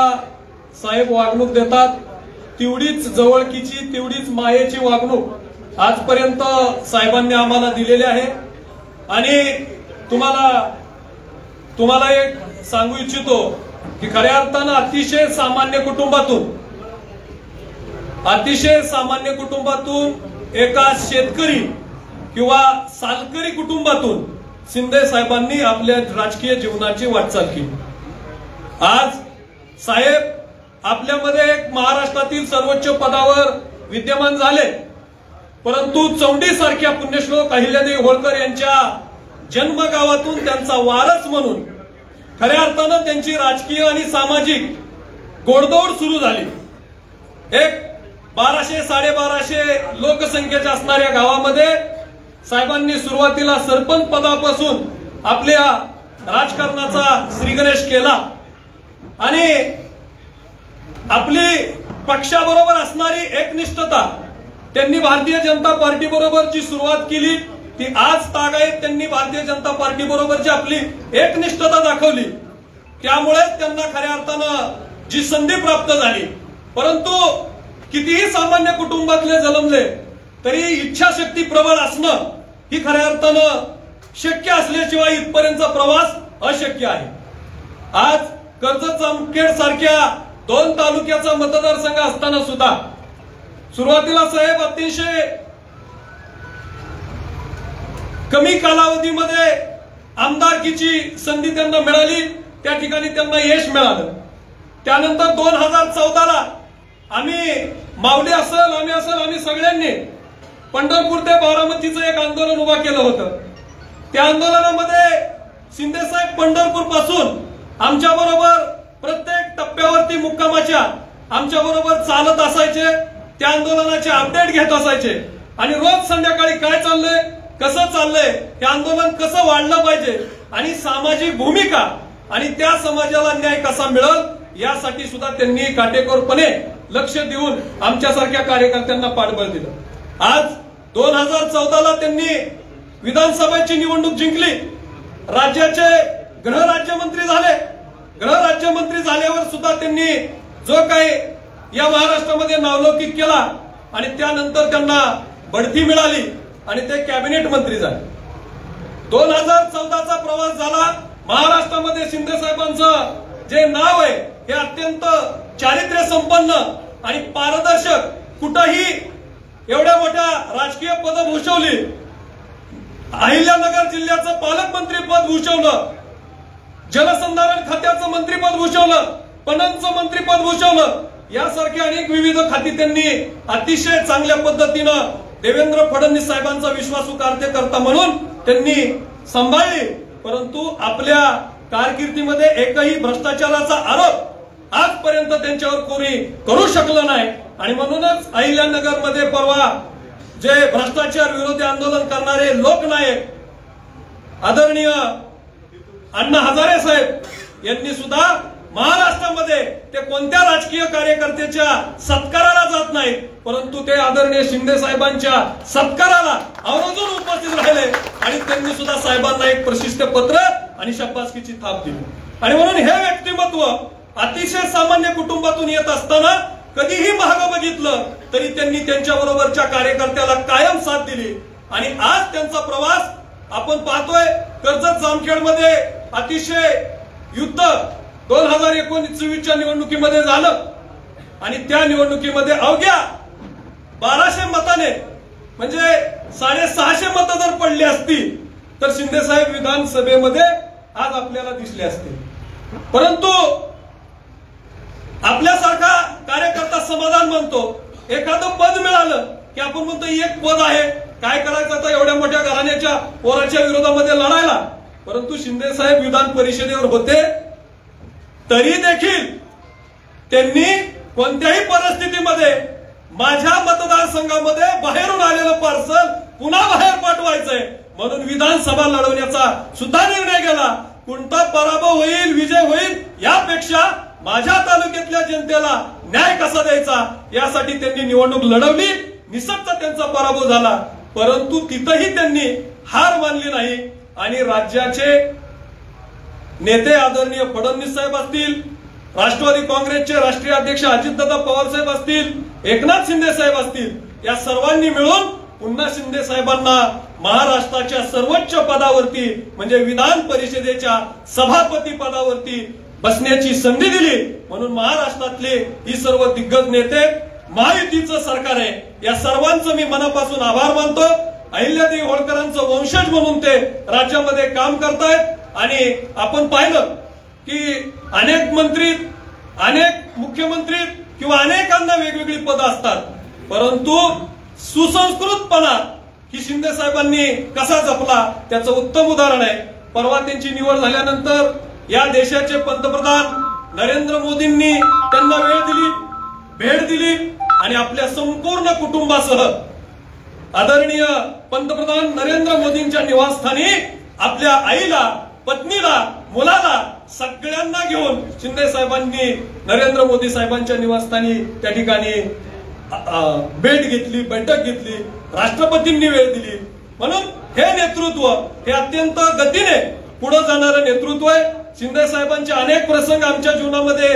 Speaker 7: साहेब वागणूक देतात तेवढीच जवळकीची, तेवढीच मायेची वागणूक आजपर्यंत साहेबांनी आम्हाला दिलेली आहे. आणि तुम्हाला एक सांगू इच्छितो की खऱ्या अर्थानं अतिशय सामान्य कुटुंबातून एका शेतकरी किंवा सालकरी कुटुंबातून शिंदे साहेबांनी आपल्या राजकीय जीवनाची वाटचाल केली. आज साहेब आपल्यामध्ये एक महाराष्ट्रातील सर्वोच्च पदावर विद्यमान झाले, परंतु चौंडी सारख्या पुण्यश्लोक अहिल्यादेवी होळकर यांच्या जन्मगावातून त्यांचा वारस म्हणून खऱ्या अर्थानं त्यांची राजकीय आणि सामाजिक गोडदौड सुरू झाली. एक 1200-1250 लोकसंख्येच्या असणाऱ्या गावामध्ये साहेबांनी सुरुवातीला सरपंच पदापासून आपल्या राजकारणाचा श्रीगणेश केला आणि आपली पक्षाबरोबर असणारी एकनिष्ठता त्यांनी भारतीय जनता पार्टी बरोबरची सुरुवात केली. ती आज तागायत त्यांनी भारतीय जनता पार्टी बरोबरची आपली एकनिष्ठता दाखवली. त्यामुळे त्यांना खऱ्या अर्थानं जी संधी प्राप्त झाली. परंतु कितीही सामान्य कुटुंबातले जन्मले तरी इच्छाशक्ती प्रबळ असणं ही खऱ्या अर्थानं शक्य असल्याशिवाय इथपर्यंतचा प्रवास अशक्य आहे. आज कर्जत जामखेड सारख्या 2 तालुक्याचा मतदारसंघ असताना सुद्धा सुरुवातीला साहेब अतिशय कमी कालावधीमध्ये आमदारकीची संधी त्यांना मिळाली, त्या ठिकाणी त्यांना यश मिळालं. त्यानंतर 2014ला आम्ही माऊली आम्ही सगळ्यांनी पंढरपूर ते बारामतीचं एक आंदोलन उभा केलं होतं. त्या आंदोलनामध्ये शिंदे साहेब पंढरपूर पासून आमच्या बरोबर प्रत्येक टप्प्यावरती मुक्कामाच्या आमच्या बरोबर चालत असायचे, त्या आंदोलनाचे अपडेट घेत असायचे आणि रोज संध्याकाळी काय चाललंय, कसं चाललंय, हे आंदोलन कसं वाढलं पाहिजे आणि सामाजिक भूमिका आणि त्या समाजाला न्याय कसा मिळेल यासाठी सुद्धा त्यांनी काटेकोरपणे लक्ष देऊन आमच्यासारख्या कार्यकर्त्यांना पाठबळ दिलं. आज 2014ला त्यांनी विधानसभेची निवडणूक जिंकली, राज्याचे गृहराज्यमंत्री झाले. गृहराज्यमंत्री झाल्यावर सुद्धा त्यांनी जो काही या महाराष्ट्रामध्ये नावलौकिक केला आणि त्यानंतर त्यांना बढती मिळाली आणि ते कॅबिनेट मंत्री झाले. 2014चा प्रवास झाला. महाराष्ट्रामध्ये शिंदे साहेबांचं जे नाव आहे हे अत्यंत चारित्र्य संपन्न आणि पारदर्शक, कुठंही एवढ्या मोठ्या राजकीय पद भूषवली. अहिल्यानगर जिल्ह्याचं पालकमंत्री पद भूषवलं, जलसंधारण खात्याचं मंत्रीपद भूषवलं, पणनचं मंत्रीपद भूषवलं, यासारखी अनेक विविध खाती त्यांनी अतिशय चांगल्या पद्धतीनं देवेंद्र फडणवीस साहेबांचा विश्वासू कार्यकर्ता म्हणून त्यांनी सांभाळली. परंतु आपल्या कारकिर्दीमध्ये एकही भ्रष्टाचाराचा आरोप आजपर्यंत त्यांच्यावर कोणी करू शकलं नाही आणि म्हणूनच अहिल्यानगरमध्ये परवा जे भ्रष्टाचार विरोधी आंदोलन करणारे लोकनायक आदरणीय अण्णा हजारे साहेब यांनी सुद्धा महाराष्ट्रामध्ये ते कोणत्या राजकीय कार्यकर्त्याच्या सत्काराला जात नाही, परंतु ते आदरणीय शिंदे साहेबांच्या सत्काराला आवर्जून उपस्थित राहिले आणि त्यांनी सुद्धा साहेबांना एक प्रशिष्ट पत्र आणि शाबासकीची थाप दिली. आणि म्हणून हे व्यक्तिमत्व अतिशय सामान्य कुटुंबातून येत असताना कधीही महाग बघितलं तरी त्यांनी त्यांच्या बरोबरच्या कार्यकर्त्याला कायम साथ दिली. आणि आज त्यांचा प्रवास आपण पाहतोय. कर्जत जामखेडमध्ये अतिशय युद्ध 2019च्या निवडणुकीमध्ये झालं आणि त्या निवडणुकीमध्ये अवघ्या 1200 मताने म्हणजे 650 मतं जर पडली असती तर शिंदे साहेब विधानसभेमध्ये आज आपल्याला दिसले असते. परंतु आपल्यासारखा कार्यकर्ता समाधान मानतो एखादं पद मिळालं की आपण म्हणतो एक पद आहे, काय करायचं आता एवढ्या मोठ्या घराण्याच्या पोराच्या विरोधामध्ये लढायला. परंतु शिंदे साहेब विधान परिषदेवर होते तरी देखील त्यांनी कोणत्याही परिस्थितीमध्ये माझ्या मतदारसंघामध्ये बाहेरून आलेलं पार्सल पुन्हा बाहेर पाठवायचंय म्हणून विधानसभा लढवण्याचा सुद्धा निर्णय केला. कोणता पराभव होईल विजय होईल यापेक्षा माझ्या तालुक्यातल्या जनतेला न्याय कसा द्यायचा यासाठी त्यांनी निवडणूक लढवली. निसटता त्यांचा पराभव झाला, परंतु तिथंही त्यांनी हार मानली नाही. आणि राज्याचे नेते आदरणीय फडणवीस साहेब असतील, राष्ट्रवादी काँग्रेसचे राष्ट्रीय अध्यक्ष अजितदादा पवार साहेब असतील, एकनाथ शिंदे साहेब असतील, या सर्वांनी मिळून पुन्हा शिंदे साहेबांना महाराष्ट्राच्या सर्वोच्च पदावरती म्हणजे विधान परिषदेच्या सभापती पदावरती बसण्याची संधी दिली. म्हणून महाराष्ट्रातले ही सर्व दिग्गज नेते, महायुतीचं सरकार आहे, या सर्वांचं मी मनापासून आभार मानतो. अहिल्यादेवी होळकरांचं वंशज म्हणून ते राज्यामध्ये काम करतायत. आणि आपण पाहिलं की अनेक मंत्री, अनेक मुख्यमंत्री किंवा अनेकांना वेगवेगळी पदं असतात, परंतु सुसंस्कृतपणा ही शिंदे साहेबांनी कसा जपला त्याचं उत्तम उदाहरण आहे. परवा त्यांची निवड झाल्यानंतर या देशाचे पंतप्रधान नरेंद्र मोदींनी त्यांना वेळ दिली, भेट दिली आणि आपल्या संपूर्ण कुटुंबासह आदरणीय पंतप्रधान नरेंद्र मोदींच्या निवासस्थानी आपल्या आईला, पत्नीला, मुलाला सगळ्यांना घेऊन शिंदे साहेबांनी नरेंद्र मोदी साहेबांच्या निवासस्थानी त्या ठिकाणी भेट घेतली, बैठक घेतली, राष्ट्रपतींनी वेळ दिली. म्हणून हे नेतृत्व हे अत्यंत गतीने पुढे जाणारं नेतृत्व आहे. शिंदे साहेबांचे अनेक प्रसंग आमच्या जीवनामध्ये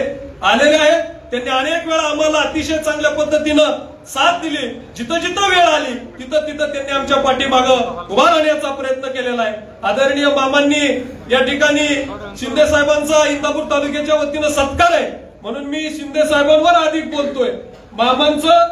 Speaker 7: आलेले आहेत. त्यांनी अनेक वेळा आम्हाला अतिशय चांगल्या पद्धतीनं साथ दिली. जिथं जिथं वेळ आली तिथं तिथं त्यांनी आमच्या पाठीमागं उभा राहण्याचा प्रयत्न केलेला आहे. आदरणीय मामांनी या ठिकाणी शिंदे साहेबांचा इंदापूर तालुक्याच्या वतीनं सत्कार आहे म्हणून मी शिंदे साहेबांवर अधिक बोलतोय. मामांचं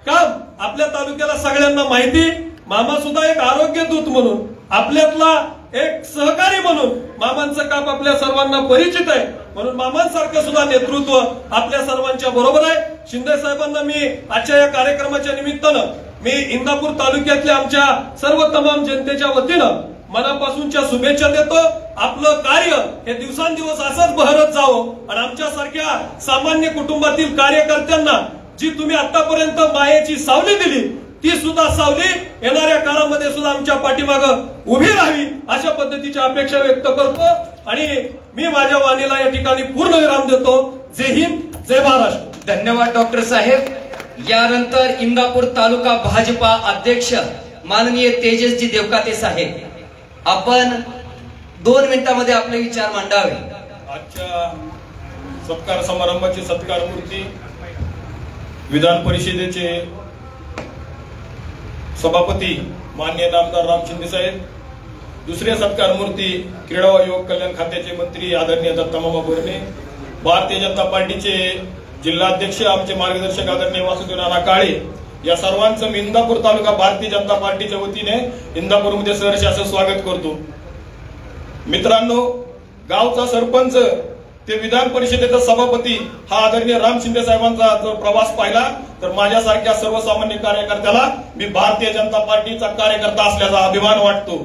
Speaker 7: काम आपल्या तालुक्याला सगळ्यांना माहिती. मामा सुद्धा एक आरोग्य दूत म्हणून, आपल्यातला एक सहकारी म्हणून मामांचं काम आपल्या सर्वांना परिचित आहे. म्हणून मामांसारखं सुद्धा नेतृत्व आपल्या सर्वांच्या बरोबर आहे. शिंदे साहेबांना मी आजच्या या कार्यक्रमाच्या निमित्तानं मी इंदापूर तालुक्यातल्या आमच्या सर्व तमाम जनतेच्या वतीनं मनापासूनच्या शुभेच्छा देतो. आपलं कार्य हे दिवसांदिवस असंच बहरत जावं आणि आमच्यासारख्या सामान्य कुटुंबातील कार्यकर्त्यांना जी तुम्ही आतापर्यंत मायेची सावली दिली ती सुद्धा सावली येणाऱ्या काळामध्ये सुद्धा आमच्या पाठीमागं उभी राहावी अशा पद्धतीची अपेक्षा व्यक्त करतो आणि मी माझ्या वाणीला या ठिकाणी पूर्ण विराम देतो. जय हिंद, जय महाराष्ट्र.
Speaker 1: धन्यवाद डॉक्टर साहेब. यानंतर इंदापूर तालुका भाजपा अध्यक्ष माननीय तेजसजी देवकाते साहेब, आपण 2 मिनिटांमध्ये आपले विचार मांडावे.
Speaker 6: आजच्या सत्कार समारंभाचे सत्कार मूर्ती विधान परिषदेचे सभापती माननीय नामदार राम शिंदे साहेब, दुसरे सत्कार मूर्ती क्रीडा व युवक कल्याण खात्याचे मंत्री आदरणीय दत्तामामा भरणे, भारतीय जनता पार्टीचे जिल्हाध्यक्ष आमचे मार्गदर्शक आदरणीय वासुदेव नाना काळे, या सर्वांचं मी इंदापूर तालुका भारतीय जनता पार्टीच्या वतीने इंदापूरमध्ये सहर्ष असं स्वागत करतो. मित्रांनो, गावचा सरपंच ते विधान परिषदेचा सभापती हा आदरणीय राम शिंदे साहेबांचा जर प्रवास पाहिला तर माझ्यासारख्या सर्वसामान्य कार्यकर्त्याला मी भारतीय जनता पार्टीचा कार्यकर्ता असल्याचा अभिमान वाटतो.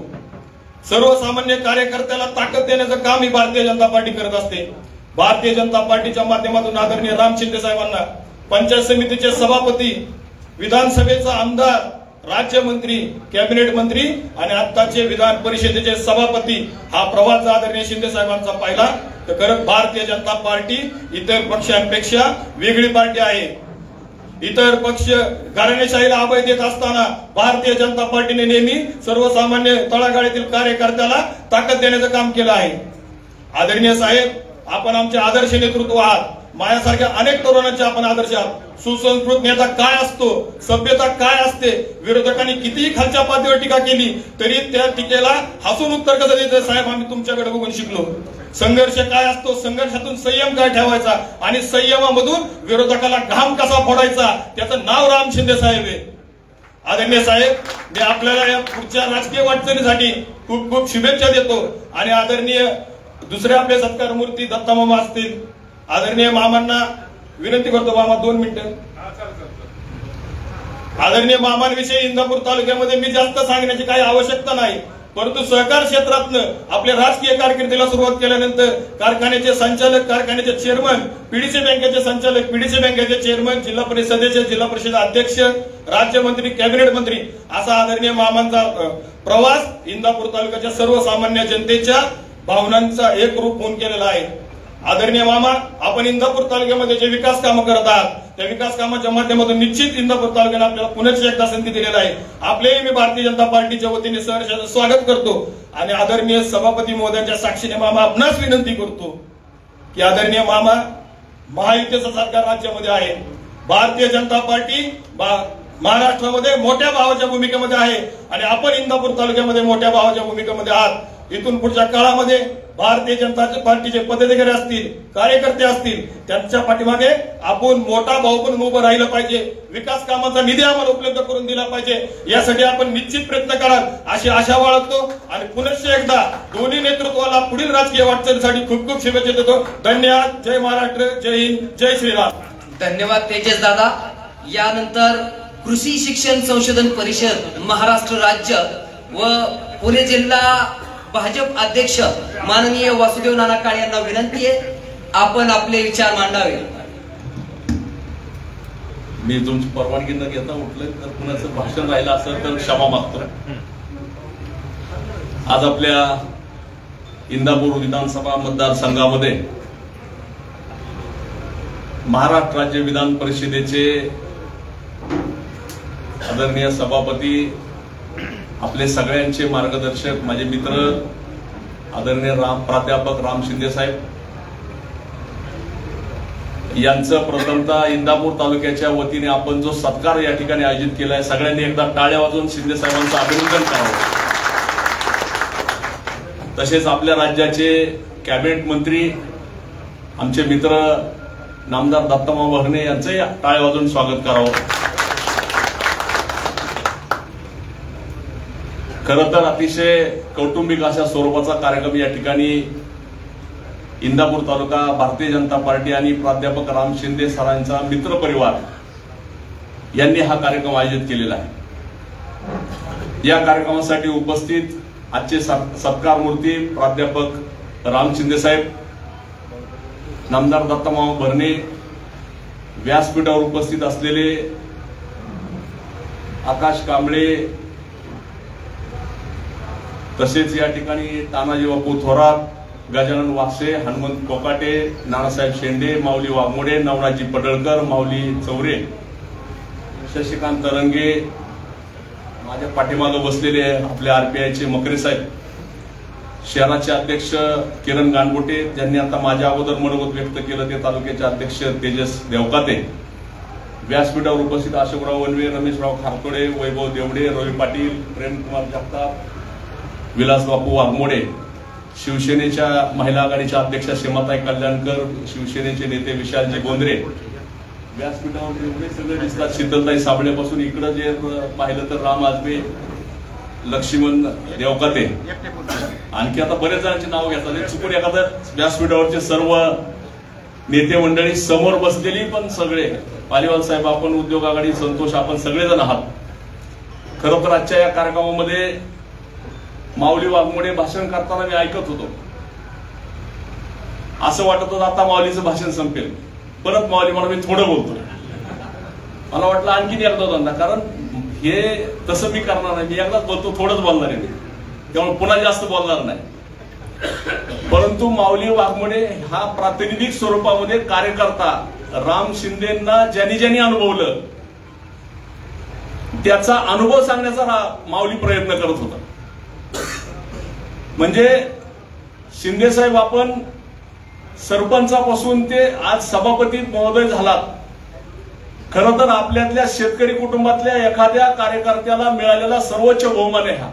Speaker 6: सर्वसामान्य कार्यकर्त्याला ताकद देण्याचं काम ही भारतीय जनता पार्टी करत असते. भारतीय जनता पार्टीच्या माध्यमातून आदरणीय राम शिंदे साहेबांना पंचायत समितीचे सभापती, विधानसभेचा आमदार, राज्यमंत्री, कॅबिनेट मंत्री आणि आताचे विधान परिषदेचे सभापती हा प्रवास आदरणीय शिंदे साहेबांचा पाहिला तर खरंच भारतीय जनता पार्टी इतर पक्षांपेक्षा वेगळी पार्टी आहे. इतर पक्ष घराणेशाहीला अभय देत असताना भारतीय जनता पार्टीने नेहमी सर्वसामान्य तळागाळातील कार्यकर्त्याला ताकद देण्याचं काम केलं आहे. आदरणीय साहेब, आपण आमचे आदर्श नेतृत्व आहात. माझ्यासारख्या अनेक तरुणांचे आपण आदर्श आहात. सुसंस्कृत नेता काय असतो, सभ्यता काय असते, विरोधकांनी कितीही खालच्या पातळीवर टीका केली तरी त्या टीकेला हसून उत्तर कसं द्यायचं साहेब आम्ही तुमच्याकडे बघून शिकलो. संघर्ष काय असतो, संघर्षातून संयम काय ठेवायचा आणि संयमामधून विरोधकाला घाम कसा फोडायचा त्याचं नाव राम शिंदे साहेब आहे. आदरणीय साहेब, मी आपल्याला या पुढच्या राजकीय वाटचालीसाठी खूप खूप शुभेच्छा देतो आणि आदरणीय दुसरे आपले सत्कार मूर्ती दत्ता मामा असतील, आदरणीय मामांना विनंती करतो. मामा 2 मिनिटं. आदरणीय मामांविषयी इंदापूर तालुक्यामध्ये मी जास्त सांगण्याची काही आवश्यकता नाही, परंतु सहकार क्षेत्रातनं आपल्या राजकीय कारकिर्दीला सुरुवात केल्यानंतर कारखान्याचे संचालक, कारखान्याचे चेअरमन, पीडीसी बँकेचे संचालक, पीडीसी बँकेचे चेअरमन, जिल्हा परिषदेचे जिल्हा परिषद अध्यक्ष, राज्यमंत्री, कॅबिनेट मंत्री असा आदरणीय मामांचा प्रवास इंदापूर तालुक्याच्या सर्वसामान्य जनतेच्या भावनांचा एक रूप होऊन केलेला आहे. आदरणीय मामा, आपण इंदापूर तालुक्यामध्ये जे विकास कामं करत आहात त्या विकास कामाच्या माध्यमातून निश्चित इंदापूर तालुक्याने आपल्याला पुनश्च एकदा संधी दिलेला आहे. आपलेही मी भारतीय जनता पार्टीच्या वतीने सहर्ष स्वागत करतो आणि आदरणीय सभापती महोदयांच्या साक्षीने मामा आपणास विनंती करतो की आदरणीय मामा, महायुतीचं सरकार राज्यामध्ये आहे, भारतीय जनता पार्टी महाराष्ट्रामध्ये मोठ्या भावाच्या भूमिकेमध्ये आहे आणि आपण इंदापूर तालुक्यामध्ये मोठ्या भावाच्या भूमिकेमध्ये आहात. इथून पुढच्या काळामध्ये भारतीय जनता पार्टीचे पदाधिकारी असतील, कार्यकर्ते असतील, त्यांच्या पाठीमागे आपण मोठा भाऊ म्हणून उभं राहिलं पाहिजे. विकास कामांचा निधी आम्हाला उपलब्ध करून दिला पाहिजे, यासाठी आपण निश्चित प्रयत्न कराल अशी आशा बाळगतो आणि पुनश्च एकदा दोन्ही नेतृत्वाला पुढील राजकीय वाटचालीसाठी खूप खूप शुभेच्छा देतो. धन्यवाद. जय महाराष्ट्र, जय हिंद, जय श्रीराम.
Speaker 1: धन्यवाद तेजस दादा. यानंतर कृषी शिक्षण संशोधन परिषद महाराष्ट्र राज्य व पुणे जिल्हा भाजप अध्यक्ष माननीय वासुदेव नाना काळे यांना विनंती आहे, आपण आपले विचार मांडावे.
Speaker 8: मी तुमची परवानगी न घेता उठलं तर कुणाचं भाषण राहिलं असेल तर क्षमा मागतो. आज आपल्या इंदापूर विधानसभा मतदारसंघामध्ये महाराष्ट्र राज्य विधान परिषदेचे आदरणीय सभापती, आपले सगळ्यांचे मार्गदर्शक, माझे मित्र आदरणीय प्राध्यापक राम शिंदे साहेब यांचं प्रथमतः इंदापूर तालुक्याच्या वतीने आपण जो सत्कार या ठिकाणी आयोजित केलाय, सगळ्यांनी एकदा टाळ्या वाजवून शिंदे साहेबांचं अभिनंदन करावं. तसेच आपल्या राज्याचे कॅबिनेट मंत्री आमचे मित्र नामदार दत्तमाव भरणे यांचंही टाळ्या वाजवून स्वागत करावं. खरं तर अतिशय कौटुंबिक अशा स्वरूपाचा कार्यक्रम या ठिकाणी इंदापूर तालुका भारतीय जनता पार्टी आणि प्राध्यापक राम शिंदे सरांचा मित्र परिवार यांनी हा कार्यक्रम आयोजित केलेला आहे. या कार्यक्रमासाठी उपस्थित आजचे सत्कार मूर्ती प्राध्यापक राम शिंदे साहेब, नामदार दत्तमाव भरणे, व्यासपीठावर उपस्थित असलेले आकाश कांबळे, तसेच या ठिकाणी तानाजी बापू थोरात, गजानन वाकसे, हनुमंत कोकाटे, नानासाहेब शेंडे, माऊली वाघमोडे, नवनाजी पडळकर, माऊली चौरे, शशिकांत तरंगे, माझ्या पाठीमागे बसलेले आपले आरपीआयचे मकरे साहेब, शहराचे अध्यक्ष किरण गाणगोटे ज्यांनी आता माझ्या अगोदर मनोगत व्यक्त केलं ते तालुक्याचे अध्यक्ष तेजस देवकाते, व्यासपीठावर उपस्थित अशोकराव वनवे, रमेशराव खारतोडे, वैभव देवडे, रवी पाटील, प्रेमकुमार जगताप, विलास बापू वाघमोडे, शिवसेनेच्या महिला आघाडीच्या अध्यक्षा सीमाताई कल्याणकर, शिवसेनेचे नेते विशालजी गोंधरे, व्यासपीठावर एवढे सगळे दिसतात. शीतलताई साबळेपासून इकडे जे पाहिलं तर राम आजबे, लक्ष्मण देवकाते, आणखी आता बरेच जणांची नाव घेतात. चुकून एखादं व्यासपीठावरचे सर्व नेते मंडळी समोर बसलेली पण सगळे, पालीवाल साहेब, आपण उद्योग आघाडी, संतोष, आपण सगळेजण आहात. खरं तर आजच्या या कार्यक्रमामध्ये माऊली वाघमोडे भाषण करताना मी ऐकत होतो. असं वाटत होतं आता माऊलीचं भाषण संपेल, परत माऊली मला मी थोडं बोलतोय. मला वाटलं आणखीन एकदा धंदा, कारण हे तसं मी करणार नाही, मी एकदाच बोलतो, थोडंच बोलणार आहे मी, त्यामुळे पुन्हा जास्त बोलणार नाही. परंतु माऊली वाघमोडे हा प्रातिनिधिक स्वरूपामध्ये कार्यकर्ता राम शिंदेंना ज्यांनी ज्यांनी अनुभवलं त्याचा अनुभव सांगण्याचा माऊली प्रयत्न करत होता. म्हणजे शिंदे साहेब, आपण सरपंचापासून ते आज सभापती महोदय झालात. खरं तर आपल्यातल्या शेतकरी कुटुंबातल्या एखाद्या कार्यकर्त्याला मिळालेला सर्वोच्च बहुमान आहे हा.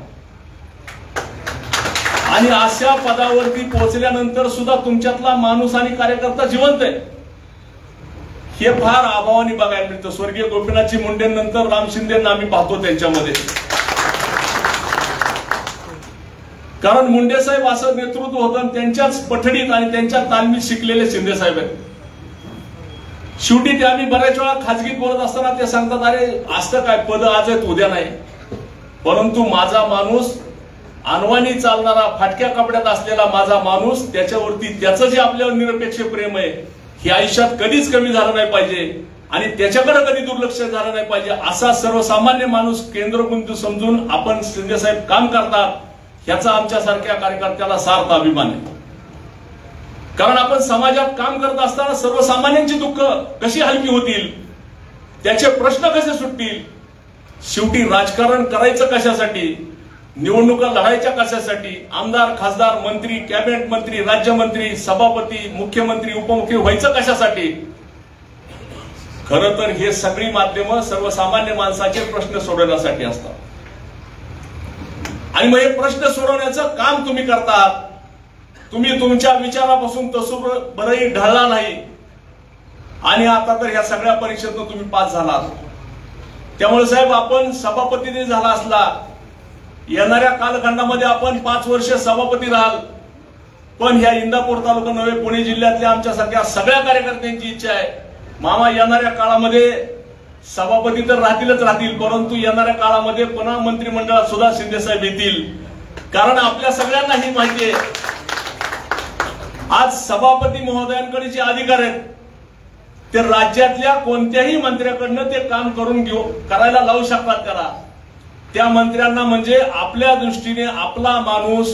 Speaker 8: आणि अशा पदावरती पोहोचल्यानंतर सुद्धा तुमच्यातला माणूस आणि कार्यकर्ता जिवंत आहे, हे फार अभावाने बघायला मिळतं. स्वर्गीय गोपीनाथजी मुंडेंनंतर राम शिंदेंना आम्ही पाहतो त्यांच्यामध्ये. कारण मुंडे साहेब असं नेतृत्व होतं, त्यांच्याच पठडीत आणि त्यांच्या तालमीत शिकलेले शिंदे साहेब आहेत. शेवटी ते आम्ही बऱ्याच वेळा खाजगीत बोलत असताना ते सांगतात, अरे असं काय पद आज आहेत उद्या नाही. परंतु माझा माणूस, अनवाणी चालणारा, फाटक्या कपड्यात असलेला माझा माणूस, त्याच्यावरती त्याचं जे आपल्यावर निरपेक्ष प्रेम आहे हे आयुष्यात कधीच कमी झालं नाही पाहिजे आणि त्याच्याकडे कधी दुर्लक्ष झालं नाही पाहिजे, असा सर्वसामान्य माणूस केंद्रबिंदू समजून आपण शिंदेसाहेब काम करतात, ह्याचा आमच्यासारख्या कार्यकर्त्याला सार्थ अभिमान आहे. कारण आपण समाजात काम करत असताना सर्वसामान्यांची दुःख कशी हलकी होतील, त्याचे प्रश्न कसे सुटतील, शेवटी राजकारण करायचं कशासाठी, निवडणुका लढायच्या कशासाठी, आमदार, खासदार, मंत्री, कॅबिनेट मंत्री, राज्यमंत्री, सभापती, मुख्यमंत्री, उपमुख्यमंत्री व्हायचं कशासाठी. खरं तर हे सगळी माध्यमं सर्वसामान्य माणसाचे प्रश्न सोडवण्यासाठी असतात. आणि मग हे प्रश्न सोडवण्याचं काम तुम्ही करतात. तुम्ही तुमच्या विचारापासून तसं बरंही ढळला नाही आणि आता तर ह्या सगळ्या परीक्षेतून तुम्ही पास झालात. त्यामुळे साहेब, आपण सभापतीने झाला असला, येणाऱ्या कालखंडामध्ये आपण 5 वर्ष सभापती राहाल, पण ह्या इंदापूर तालुका नव्हे पुणे जिल्ह्यातल्या आमच्यासारख्या सगळ्या कार्यकर्त्यांची इच्छा आहे, मामा येणाऱ्या काळामध्ये सभापती तर राहतील, परंतु येणाऱ्या काळामध्ये पुन्हा मंत्रिमंडळात सुद्धा शिंदेसाहेब येतील. कारण आपल्या सगळ्यांना ही माहिती आहे, आज सभापती महोदयांकडे जे अधिकार आहेत ते राज्यातल्या कोणत्याही मंत्र्याकडनं ते काम करून करायला लावू शकतात. त्याला त्या मंत्र्यांना म्हणजे आपल्या दृष्टीने आपला माणूस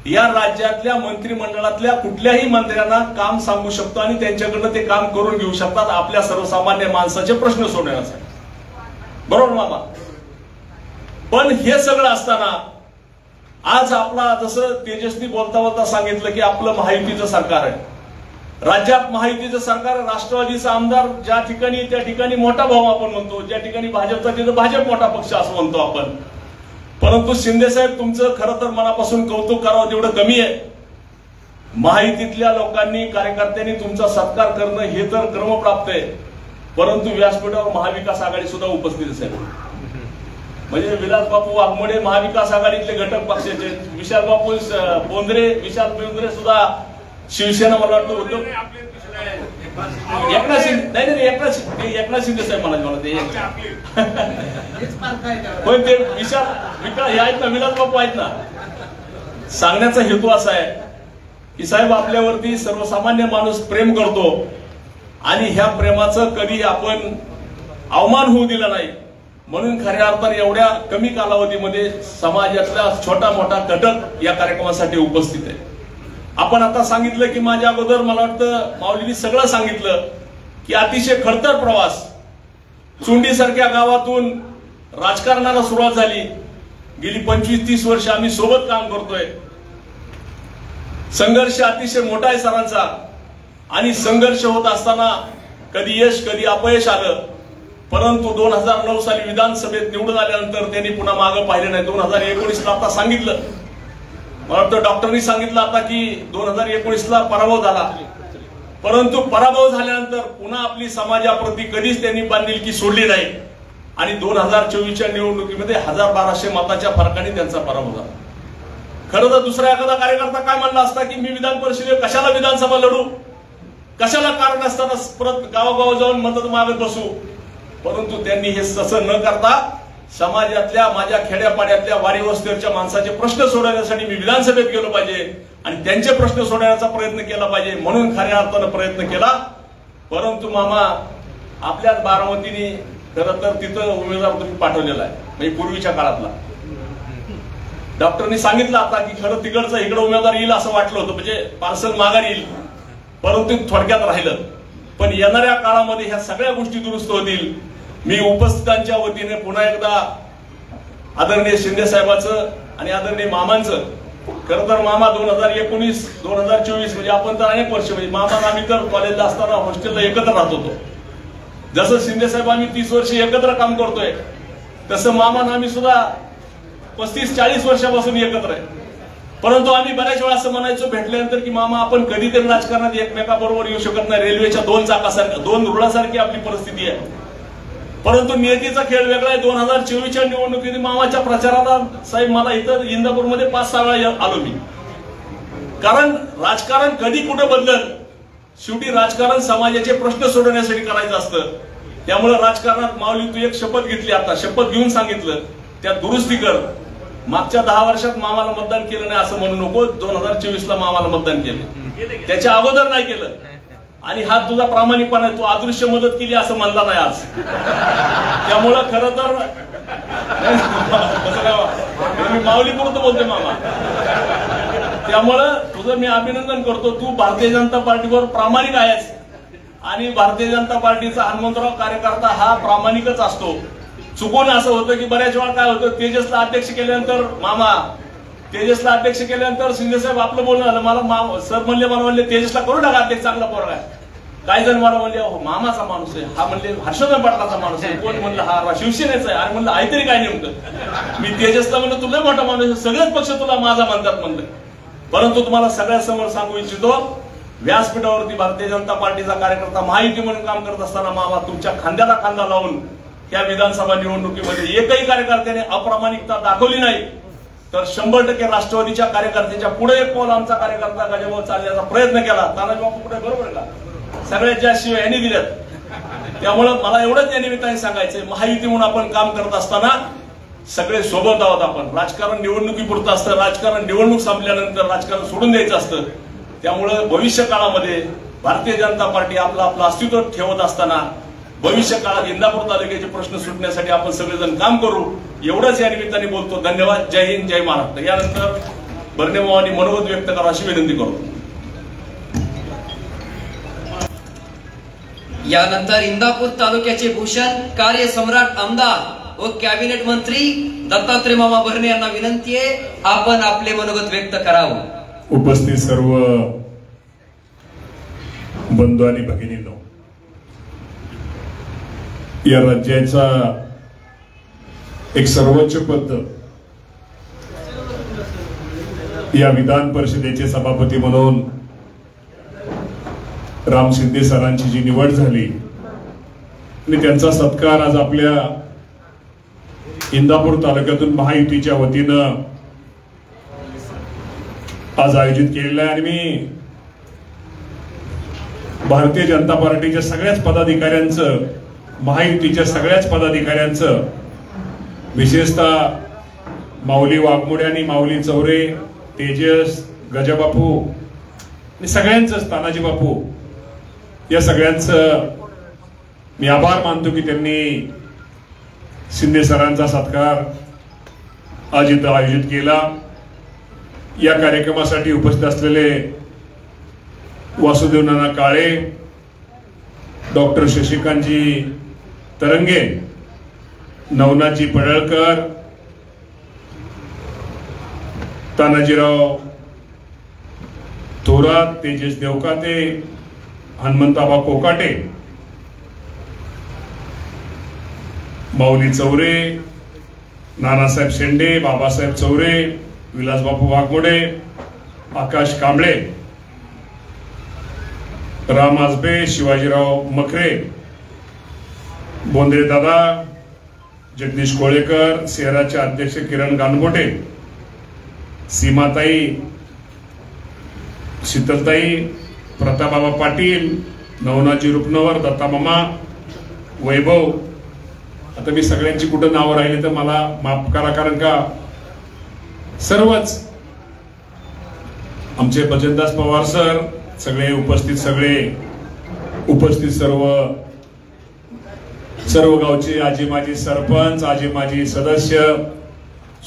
Speaker 8: या राज्यातल्या मंत्रिमंडळातल्या कुठल्याही मंत्र्यांना काम सांगू शकतो आणि त्यांच्याकडनं ते काम करून घेऊ शकतात आपल्या सर्वसामान्य माणसाचे प्रश्न सोडवण्यासाठी. बरोबर मामा? पण हे सगळं असताना आज आपला, जसं तेजस्वी बोलता सांगितलं की आपलं महायुतीचं सरकार आहे, राज्यात महायुतीचं सरकार, राष्ट्रवादीचा आमदार ज्या ठिकाणी त्या ठिकाणी मोठा भाऊ आपण म्हणतो, ज्या ठिकाणी भाजपचा तिथं भाजप मोठा पक्ष असं म्हणतो आपण. परंतु शिंदेसाहेब, तुमचं खरं तर मनापासून कौतुक करावं तेवढं कमी आहे. महायुतीतल्या लोकांनी, कार्यकर्त्यांनी तुमचा सत्कार करणं हे तर क्रमप्राप्त आहे, परंतु व्यासपीठावर महाविकास आघाडी सुद्धा उपस्थित असेल. म्हणजे विलास बापू वाघमोडे महाविकास आघाडीतले घटक पक्षाचे, विशाल बापू बोंद्रे सुद्धा शिवसेना, मला वाटतं उद्धव एकनाथ शिंदे साहेब मला ते पण ते विशाल हे आहेत ना, विलास बापू आहेत ना. सांगण्याचा हेतू असा आहे की साहेब, आपल्यावरती सर्वसामान्य माणूस प्रेम करतो आणि ह्या प्रेमाचं कधी आपण अवमान होऊ दिला नाही. म्हणून खऱ्या अर्थाने एवढ्या कमी कालावधीमध्ये समाजातला छोटा मोठा घटक या कार्यक्रमासाठी उपस्थित आहे. आपण आता सांगितलं की माझ्या अगोदर मला वाटतं माऊलींनी सगळं सांगितलं की अतिशय खडतर प्रवास, चुंडीसारख्या गावातून राजकारणाला सुरुवात झाली. गेली 25-30 वर्ष आम्ही सोबत काम करतोय. संघर्ष अतिशय मोठा आहे सरांचा आणि संघर्ष होत असताना कधी यश कधी अपयश आलं. परंतु 2009 साली विधानसभेत निवडून आल्यानंतर त्यांनी पुन्हा मागं पाहिलं नाही. 2019ला आता सांगितलं, मला वाटतं डॉक्टरनी सांगितलं आता की 2019ला पराभव झाला, परंतु पराभव झाल्यानंतर पुन्हा आपली समाजाप्रती कधीच त्यांनी बांधिलकी सोडली नाही आणि 2024च्या निवडणुकीमध्ये 1200 मताच्या फरकाने त्यांचा पराभव झाला. खरं तर दुसरा एखादा कार्यकर्ता काय म्हणला असता की मी विधान परिषदेत कशाला विधानसभा लढू, कशाला कारण असताना परत गावागाव जाऊन मदत मागत बसू. परंतु त्यांनी हे तसं न करता समाजातल्या, माझ्या खेड्यापाड्यातल्या, वारी वस्तीवरच्या माणसाचे प्रश्न सोडवण्यासाठी मी विधानसभेत गेलो पाहिजे आणि त्यांचे प्रश्न सोडवण्याचा प्रयत्न केला पाहिजे म्हणून खऱ्या अर्थानं प्रयत्न केला. परंतु मामा, आपल्याच बारामतीने खरं तर तिथं उमेदवार तुम्ही पाठवलेला आहे, म्हणजे पूर्वीच्या काळातला. डॉक्टरनी सांगितलं आता की खरं तिकडचं इकडे उमेदवार येईल असं वाटलं होतं, म्हणजे पार्सल माघार येईल, परंतु थोडक्यात राहिलं. पण येणाऱ्या काळामध्ये ह्या सगळ्या गोष्टी दुरुस्त होतील. मी उपस्थितांच्या वतीने पुन्हा एकदा आदरणीय शिंदे साहेबांचं आणि आदरणीय मामांचं, खरं तर मामा 2019-2024 म्हणजे आपण तर अनेक वर्ष, म्हणजे मामा आम्ही तर कॉलेजला असताना हॉस्टेलला एकत्र राहत होतो. जसं शिंदे साहेब आम्ही 30 वर्ष एकत्र काम करतोय, तसं मामा आम्ही सुद्धा 35-40 वर्षापासून एकत्र आहे. परंतु आम्ही बऱ्याच वेळा असं म्हणायचो भेटल्यानंतर की मामा, आपण कधीतरी राजकारणात एकमेकाबरोबर येऊ शकत नाही, रेल्वेच्या 2 चाकासारखी, 2 रुळासारखी आपली परिस्थिती आहे. परंतु नियतीचा खेळ वेगळा आहे. 2024च्या निवडणुकीत मामाच्या प्रचाराला साहेब मला इथं इंदापूरमध्ये 5-6 वेळा आलो मी. कारण राजकारण कधी कुठे बदलल शेवटी राजकारण समाजाचे प्रश्न सोडवण्यासाठी करायचं असतं. त्यामुळे राजकारणात माऊली तू एक शपथ घेतली, आता शपथ घेऊन सांगितलं त्या दुरुस्ती कर. मागच्या 10 वर्षात मामाला मतदान केलं नाही असं म्हणू नको. 2024ला मामाला मतदान केलं, त्याच्या अगोदर नाही केलं. आणि हा तुझा प्रामाणिकपणा आहे. तू अदृश्य मदत केली असं म्हणला नाही आज. त्यामुळं खरं तर मी माऊली पुरतं बोलतोय मामा. त्यामुळं तुझं मी अभिनंदन करतो. तू भारतीय जनता पार्टीवर प्रामाणिक आहेस आणि भारतीय जनता पार्टीचा हनुमंतराव कार्यकर्ता हा प्रामाणिकच असतो. चुकून असं होतं की बऱ्याच वेळा काय होतं, तेजसला अध्यक्ष केल्यानंतर तेजसला अध्यक्ष केल्यानंतर शिंदे साहेब आपलं बोलणं झालं. मला सर म्हणले तेजसला करू टाका अध्यक्ष, चांगला पोरगा आहे. काही जण मला म्हणले मामाचा माणूस आहे, हा म्हणले हर्षवर्धन पाटलाचा माणूस आहे, कोण म्हणलं हा शिवसेनेचा आहे. आणि म्हणलं आई तरी काय नेमकं. मी तेजसला म्हणलं तुला मोठा माणूस आहे, सगळेच पक्ष तुला माझा म्हणतात म्हणलं. परंतु तुम्हाला सगळ्यासमोर सांगू इच्छितो, व्यासपीठावरती भारतीय जनता पार्टीचा कार्यकर्ता महायुती म्हणून काम करत असताना मामा तुमच्या खांद्याला खांदा लावून या विधानसभा निवडणुकीमध्ये एकही कार्यकर्त्याने अप्रामाणिकता दाखवली नाही. तर 100% राष्ट्रवादीच्या कार्यकर्त्याच्या पुढे एक पाऊल आमचा कार्यकर्ता गजाभाऊ चालण्याचा प्रयत्न केला. तानाजी बापू पुढे बरोबर का, सगळ्यात जास्त शिवाय यांनी दिल्यात. त्यामुळे मला एवढंच या निमित्ताने सांगायचंय, महायुती म्हणून आपण काम करत असताना सगळे सोबत आहोत आपण. राजकारण निवडणुकीपुरतं असतं, राजकारण निवडणूक संपल्यानंतर राजकारण सोडून द्यायचं असतं. त्यामुळे भविष्य काळामध्ये भारतीय जनता पार्टी आपलं अस्तित्व ठेवत असताना भविष्य काळात इंदापूर तालुक्याचे प्रश्न सुटण्यासाठी आपण सगळेजण काम करू, एवढंच या निमित्ताने बोलतो. धन्यवाद. जय हिंद, जय महाराष्ट्र. यानंतर बर्नेमावांनी मनोगत व्यक्त करा अशी विनंती करतो.
Speaker 1: यानंतर इंदापूर तालुक्याचे भूषण, कार्य सम्राट आमदार व कॅबिनेट मंत्री दत्तात्रय मामा भरणे यांना विनंती आहे, आपण आपले मनोगत व्यक्त करावं.
Speaker 9: उपस्थित सर्व बंधू आणि भगिनींनो, या राज्याचा एक सर्वोच्च पद या विधान परिषदेचे सभापती म्हणून राम शिंदे सरांची जी निवड झाली आणि त्यांचा सत्कार आज आपल्या इंदापूर तालुक्यातून महायुतीच्या वतीनं आज आयोजित केलेला आहे. आणि मी भारतीय जनता पार्टीच्या सगळ्याच पदाधिकाऱ्यांचं, महायुतीच्या सगळ्याच पदाधिकाऱ्यांचं, विशेषतः माऊली वाघमोडे आणि माऊली चौरे, तेजस, गजाबापू आणि सगळ्यांचंच, तानाजी बापू, या सगळ्यांचं मी आभार मानतो की त्यांनी शिंदे सरांचा सत्कार आज इथं आयोजित केला. या कार्यक्रमासाठी उपस्थित असलेले वासुदेव नाना काळे, डॉक्टर शशिकांतजी तरंगे, नवनाथजी पडळकर, तानाजीराव थोरात, तेजस देवकाते, हनुमंताबा कोकाटे, माऊली चौरे, नानासाहेब शेंडे, बाबासाहेब चौरे, विलासबापू वाघमोडे, आकाश कांबळे, राम आजबे, शिवाजीराव मखरे, बोंद्रे दादा, जगदीश कोळेकर, शहराचे अध्यक्ष किरण गानगोटे, सीमाताई, शीतलताई, प्रतापबाबा पाटील, नवनाथजी रुपनवर, दत्तामामा, वैभव. आता मी सगळ्यांची कुठं नावं राहिली तर मला माफ करा, कारण का सर्वच आमचे भजनदास पवार सर, सगळे उपस्थित सर्व गावचे आजी माजी सरपंच, आजी माजी सदस्य,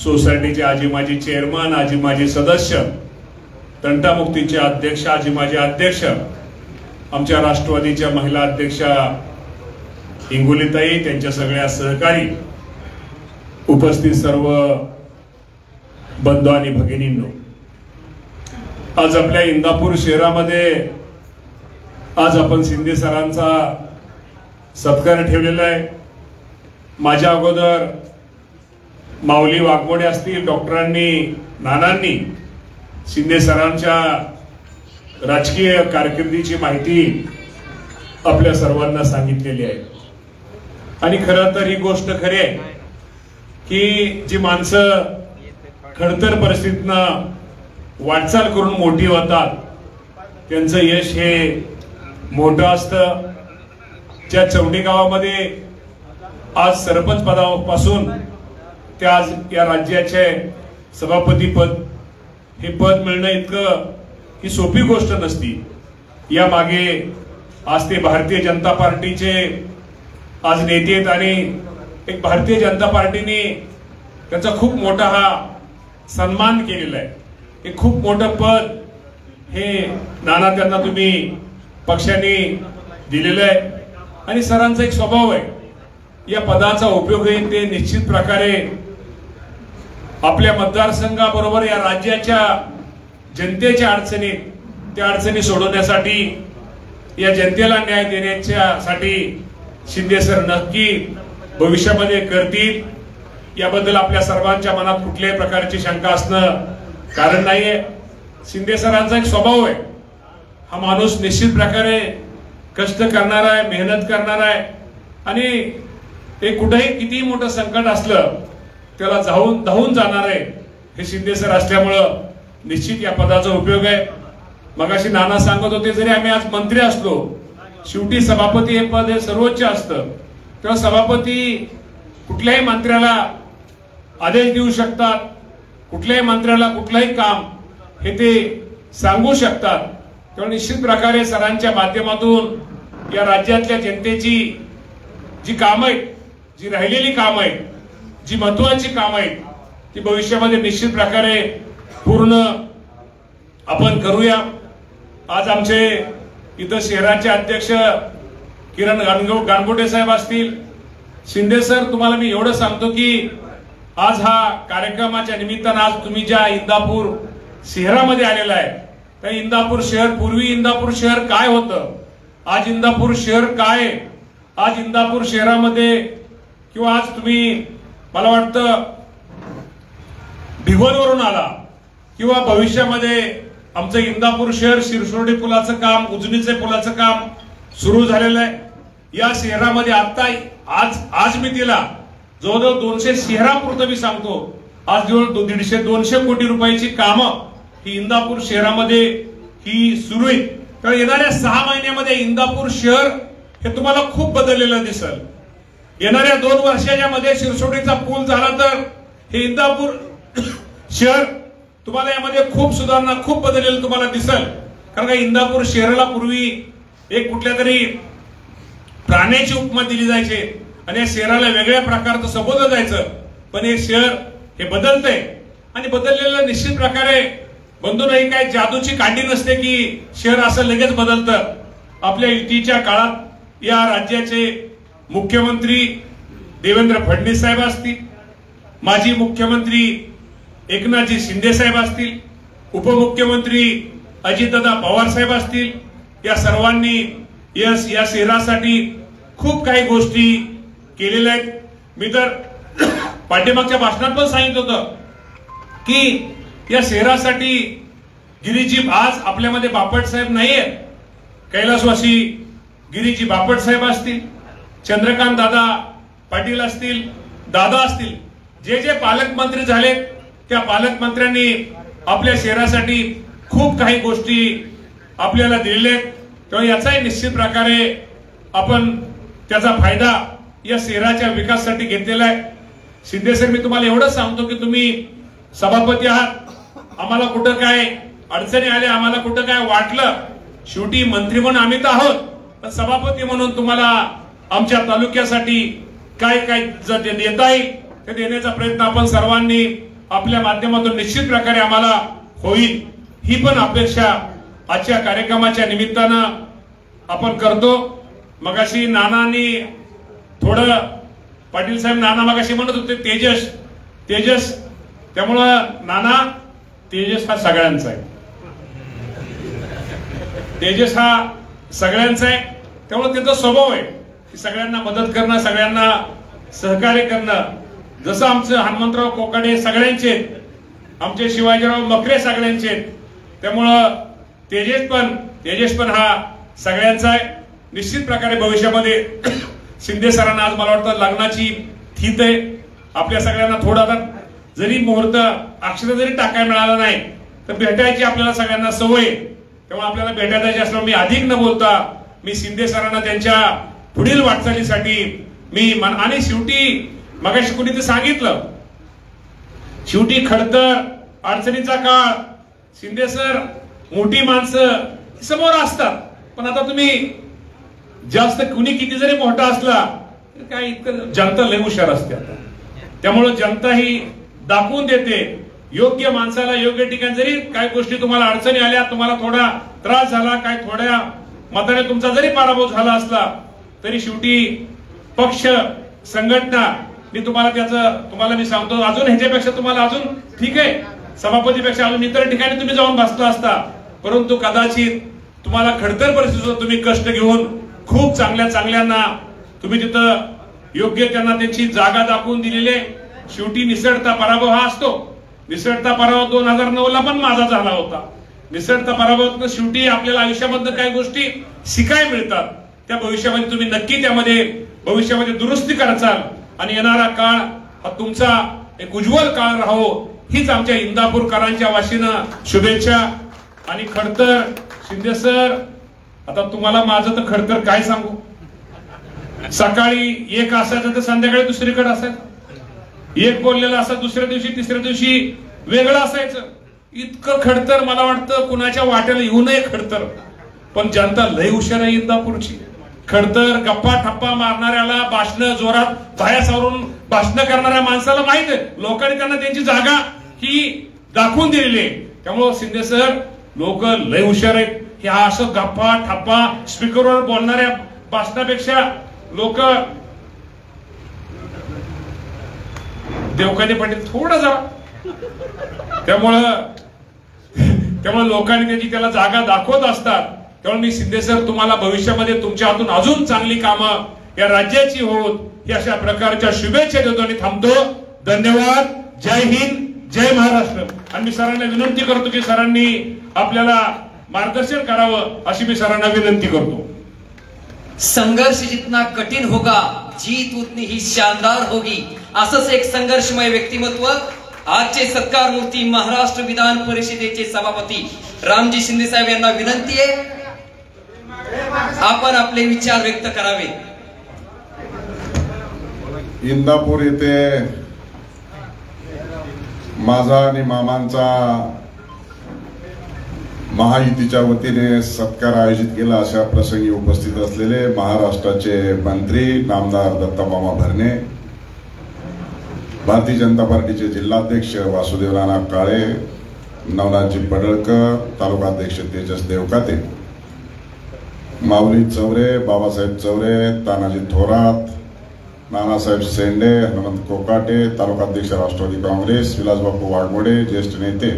Speaker 9: सोसायटीचे आजी माजी चेअरमन, आजी माजी सदस्य, तंटामुक्तीचे अध्यक्ष, आजी माजी अध्यक्ष, आमच्या राष्ट्रवादीच्या महिला अध्यक्षा इंगोलीताई, त्यांच्या सगळ्या सहकारी, उपस्थित सर्व बंधू आणि भगिनींनो, आज आपल्या इंदापूर शहरामध्ये आज आपण शिंदे सरांचा सत्कार ठेवलेला आहे. माझ्या अगोदर माऊली वाघमोडे असतील, डॉक्टरांनी, नानांनी शिंदे सरांच्या राजकीय कारकिर्दीची माहिती आपल्या सर्वांना सांगितलेली आहे. आणि खरं तर ही गोष्ट खरी आहे की जी माणसं खडतर परिस्थितीनं वाटचाल करून मोठी होतात त्यांचं यश हे मोठं असतं. ज्या चौंडी गावामध्ये आज सरपंच पदापासून ते आज या राज्याचे सभापती पद, हे पद मिळणं इतकं ही सोपी गोष्ट नसती. या मागे आज ते भारतीय जनता पार्टीचे आज नेते आहेत आणि एक भारतीय जनता पार्टीने त्याचा खूप मोठा हा सन्मान केलेला आहे. हे खूप मोठं पद हे नाना त्यांना तुम्ही पक्षाने दिलेलं आहे आणि सरांचा एक स्वभाव आहे, या पदाचा उपयोग ते निश्चित प्रकारे आपल्या मतदारसंघाबरोबर या राज्याच्या जनतेच्या अडचणी, त्या अडचणी सोडवण्यासाठी, या जनतेला न्याय देण्यासाठी शिंदे सर नक्की भविष्यामध्ये करतील. याबद्दल आपल्या सर्वांच्या मनात कुठल्याही प्रकारची शंका असणं कारण नाहीये. शिंदे सरांचा एक स्वभाव आहे, हा माणूस निश्चित प्रकारे कष्ट करणार आहे, मेहनत करणार आहे आणि ते कुठेही कितीही मोठं संकट असलं त्याला धावून जाणार आहे. हे शिंदे सर असल्यामुळं निश्चित या पदाचा उपयोग आहे. मगाशी नाना सांगत होते, जरी आम्ही आज मंत्री असलो, शेवटी सभापती हे पद हे सर्वोच्च असतं. तेव्हा सभापती कुठल्याही मंत्र्याला आदेश देऊ शकतात, कुठल्याही मंत्र्याला कुठलंही काम हे ते सांगू शकतात. तेव्हा निश्चित प्रकारे सरांच्या माध्यमातून या राज्यातल्या जनतेची जी कामं आहेत, जी राहिलेली कामं आहेत, जी महत्वाची कामं आहेत, ती भविष्यामध्ये निश्चित प्रकारे पूर्ण आपण करूया. आज आमचे इथं शहराचे अध्यक्ष किरण गाणगोटे साहेब असतील, शिंदे सर, तुम्हाला मी एवढं सांगतो की आज हा कार्यक्रमाच्या निमित्तानं आज तुम्ही ज्या इंदापूर शहरामध्ये आलेला आहे, त्या इंदापूर शहर, पूर्वी इंदापूर शहर काय होतं, आज इंदापूर शहर काय, आज इंदापूर शहरामध्ये किंवा आज तुम्ही मला वाटतं भिगवणवरून आला किंवा भविष्यामध्ये आमचं इंदापूर शहर शिरसोडी पुलाचं काम, उजनीचे पुलाचं काम सुरू झालेलं आहे. या शहरामध्ये आता आज मी तिला जवळजवळ 200 शहरापुरतं मी सांगतो, आज जवळ 150-200 कोटी रुपयाची कामं ही इंदापूर शहरामध्ये ही सुरू आहे. तर येणाऱ्या 6 महिन्यामध्ये इंदापूर शहर हे तुम्हाला खूप बदललेलं दिसेल. येणाऱ्या 2 वर्षाच्या मध्ये शिरसोडीचा पूल झाला तर हे इंदापूर शहर तुम्हाला यामध्ये खूप सुधारणा, खूप बदललेलं तुम्हाला दिसेल. कारण का इंदापूर शहराला पूर्वी एक कुठल्या तरी प्राण्याची उपमा दिली जायची आणि या शहराला वेगळ्या प्रकारचं संबोधलं जायचं. पण हे शहर हे बदलतंय आणि बदललेलं निश्चित प्रकारे बंधू नाही, काय जादूची कांडी नसते की शहर असं लगेच बदलतं. आपल्या युतीच्या काळात या राज्याचे मुख्यमंत्री देवेंद्र फडणवीस साहेब असतील, माजी मुख्यमंत्री एकनाथजी शिंदे साहेब असतील, उपमुख्यमंत्री अजितदादा पवार साहेब असतील, या सर्वांनी या शहरासाठी खूप काही गोष्टी केलेल्या आहेत. मी तर पाठीमागच्या भाषणात पण सांगितलं होतं की या शहरासाठी गिरीजी, आज आपल्यामध्ये बापट साहेब नाहीये, कैलासवासी गिरीजी बापट साहेब असतील, चंद्रकांत दादा पाटील असतील, दादा असतील, जे जे पालकमंत्री झाले त्या पालकमंत्र्यांनी आपल्या शहरासाठी खूप काही गोष्टी आपल्याला दिलेल्या आहेत. तेव्हा याचाही निश्चित प्रकारे आपण त्याचा फायदा या शहराच्या विकासासाठी घेतलेला आहे. शिंदे सर, मी तुम्हाला एवढं सांगतो की तुम्ही सभापती आहात, आम्हाला कुठं काय अडचणी आल्या, आम्हाला कुठं काय वाटलं, शेवटी मंत्री म्हणून आम्ही तर आहोत, पण सभापती म्हणून तुम्हाला आमच्या तालुक्यासाठी काय काय देता येईल ते देण्याचा प्रयत्न आपण सर्वांनी आपल्या माध्यमातून निश्चित प्रकारे आम्हाला होईल, ही पण अपेक्षा आजच्या कार्यक्रमाच्या निमित्तानं आपण करतो. मगाशी नानांनी थोडं, पाटील साहेब नाना मगाशी म्हणत होते तेजस, त्यामुळं नाना, तेजस हा सगळ्यांचा आहे, तेजस हा सगळ्यांचा आहे. त्यामुळे त्याचा स्वभाव आहे की सगळ्यांना मदत करणं, सगळ्यांना सहकार्य करणं. जसं आमचं हनुमंतराव कोकाटे सगळ्यांचे, आमचे शिवाजीराव मकरे सगळ्यांचे, त्यामुळं तेजस पण हा सगळ्यांचा आहे. निश्चित प्रकारे भविष्यामध्ये शिंदे सरांना आज मला वाटतं लग्नाची थीत आहे. आपल्या सगळ्यांना थोडा जरी मुहूर्त अक्षर जरी टाकायला मिळाला नाही तर भेटायची आपल्याला सगळ्यांना सवय, त्यामुळे आपल्याला भेटायची असल्यामुळे मी अधिक न बोलता मी शिंदे सरांना त्यांच्या पुढील वाटचालीसाठी मी आणि शेवटी मगाशी कुणी ते सांगितलं, शेवटी खडतर अडचणीचा काळ, शिंदे सर मोठी माणसं समोर असतात, पण आता तुम्ही जास्त कुणी किती जरी मोठा असला काय इतकं जनता लय हुशार असते आता. त्यामुळे जनता ही दाखवून देते योग्य माणसाला योग्य ठिकाणी. जरी काही गोष्टी तुम्हाला अडचणी आल्या, तुम्हाला थोडा त्रास झाला, काय थोड्या मताने तुमचा जरी पराभव झाला असला तरी शेवटी पक्ष संघटना तुम्हाला मी सांगतो अजून ह्याच्यापेक्षा तुम्हाला अजून ठीक आहे सभापतीपेक्षा अजून इतर ठिकाणी तुम्ही जाऊन बसला असता, परंतु कदाचित तुम्हाला खडतर परिस्थितीत तुम्ही कष्ट घेऊन खूप चांगल्यांना तुम्ही तिथं योग्य त्यांना त्यांची जागा दाखवून दिलेले. शेवटी निसटता पराभव हा असतो. निसटता पराभव 2009ला पण माझा झाला होता. निसटता पराभवातून शेवटी आपल्याला आयुष्यामधनं काही गोष्टी शिकायला मिळतात. त्या भविष्यामध्ये तुम्ही नक्की त्यामध्ये भविष्यामध्ये दुरुस्ती करचाल आणि येणारा काळ हा तुमचा एक उज्ज्वल काळ राहो हीच आमच्या इंदापूरकरांच्या वाशीनं शुभेच्छा. आणि खडतर शिंदे सर, आता तुम्हाला माझं तर खडतर काय सांगू, सकाळी एक असायचं तर संध्याकाळी दुसरीकडे असायचं, एक बोललेलं असं दुसऱ्या दिवशी तिसऱ्या दिवशी वेगळं असायचं. इतकं खडतर मला वाटतं कुणाच्या वाट्याला येऊ नये खडतर. पण जनता लय हुशार आहे इंदापूरची. खडतर गप्पा ठप्पा मारणाऱ्याला, भाषण जोरात बाया सावरून भाषण करणाऱ्या माणसाला माहित आहे लोकांनी त्यांना त्यांची जागा ही दाखवून दिलेली आहे. त्यामुळे शिंदे सर लोक लय हुशार आहेत. हे असं गप्पा ठप्पा स्पीकरवर बोलणाऱ्या भाषणापेक्षा लोक देवकाने पाटील थोडं जरा त्यामुळे लोकांनी त्याला जागा दाखवत असतात. त्यामुळे मी शिंदे सर तुम्हाला भविष्यामध्ये तुमच्या हातून अजून चांगली कामं या राज्याची होत ही अशा प्रकारच्या शुभेच्छा देतो आणि थांबतो. धन्यवाद. जय हिंद, जय महाराष्ट्र. आणि मी सरांना विनंती करतो की सरांनी आपल्याला मार्गदर्शन करावं अशी मी सरांना विनंती करतो.
Speaker 1: संघर्ष जितना कठिन होगा जीत उतनी ही शानदार होगी. असंच एक संघर्षमय व्यक्तिमत्व आजचे सत्कार मूर्ती महाराष्ट्र विधान परिषदेचे सभापती रामजी शिंदे साहेब यांना विनंती आहे आपण आपले विचार व्यक्त करावे.
Speaker 10: इंदापूर येथे माझा आणि मामांचा महायुतीच्या वतीने सत्कार आयोजित केला. अशा प्रसंगी उपस्थित असलेले महाराष्ट्राचे मंत्री नामदार दत्तामामा भरणे, भारतीय जनता पार्टीचे जिल्हाध्यक्ष वासुदेव नाना काळे, नवनाथजी पडळकर, तालुकाध्यक्ष तेजस देवकाते, माऊली चौरे, बाबासाहेब चौरे, तानाजी थोरात, नानासाहेब शेंडे, हनुमंत कोकाटे, तालुकाध्यक्ष राष्ट्रवादी काँग्रेस, विलासबापू वाघमोडे, ज्येष्ठ नेते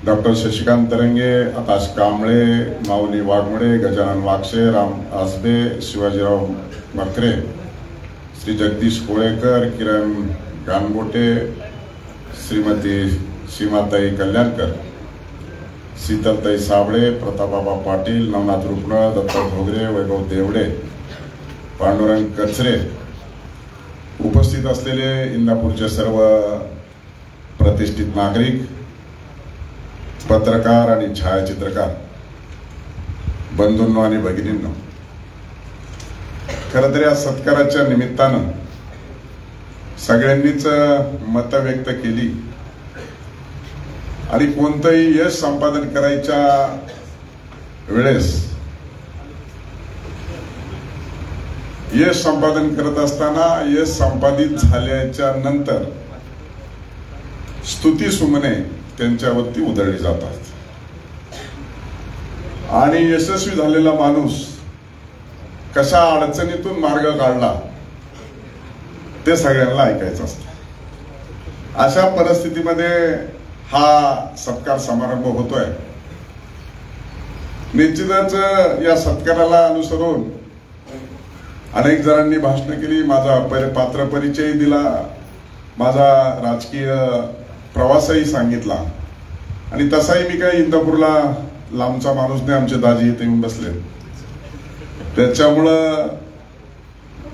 Speaker 10: डॉक्टर शशिकांत तरंगे, आकाश कांबळे, माऊली वाघमोडे, गजानन वागसे, राम आसबे, शिवाजीराव मकरे, श्री जगदीश कोळेकर, किरण गानबोटे, श्रीमती सीमाताई कल्याणकर, शीतलताई साबळे, प्रतापबाबा पाटील, नवनाथ रुपनळ, दत्ता भोगरे, वैभव देवडे, पांडुरंग कचरे, उपस्थित असलेले इंदापूरचे सर्व प्रतिष्ठित नागरिक, पत्रकार आणि छायाचित्रकार बंधूंनो आणि भगिनींनो, खरं तर या सत्काराच्या निमित्तानं सगळ्यांनीच मतं व्यक्त केली आणि कोणतंही यश संपादन करायच्या वेळेस यश संपादन करत असताना यश संपादित झाल्याच्या नंतर स्तुती सुमने त्यांच्यावरती उधळली जातात आणि यशस्वी झालेला माणूस कशा अडचणीतून मार्ग काढला ते सगळ्यांना ऐकायचं असतं. अशा परिस्थितीमध्ये हा सत्कार समारंभ होतोय. निश्चितच या सत्काराला अनुसरून अनेक जणांनी भाषण केली, माझा पात्र परिचय दिला, माझा राजकीय प्रवासही सांगितला आणि तसाही मी काही इंदापूरला लांबचा माणूस नाही, आमचे दाजी इथे येऊन बसले. त्याच्यामुळं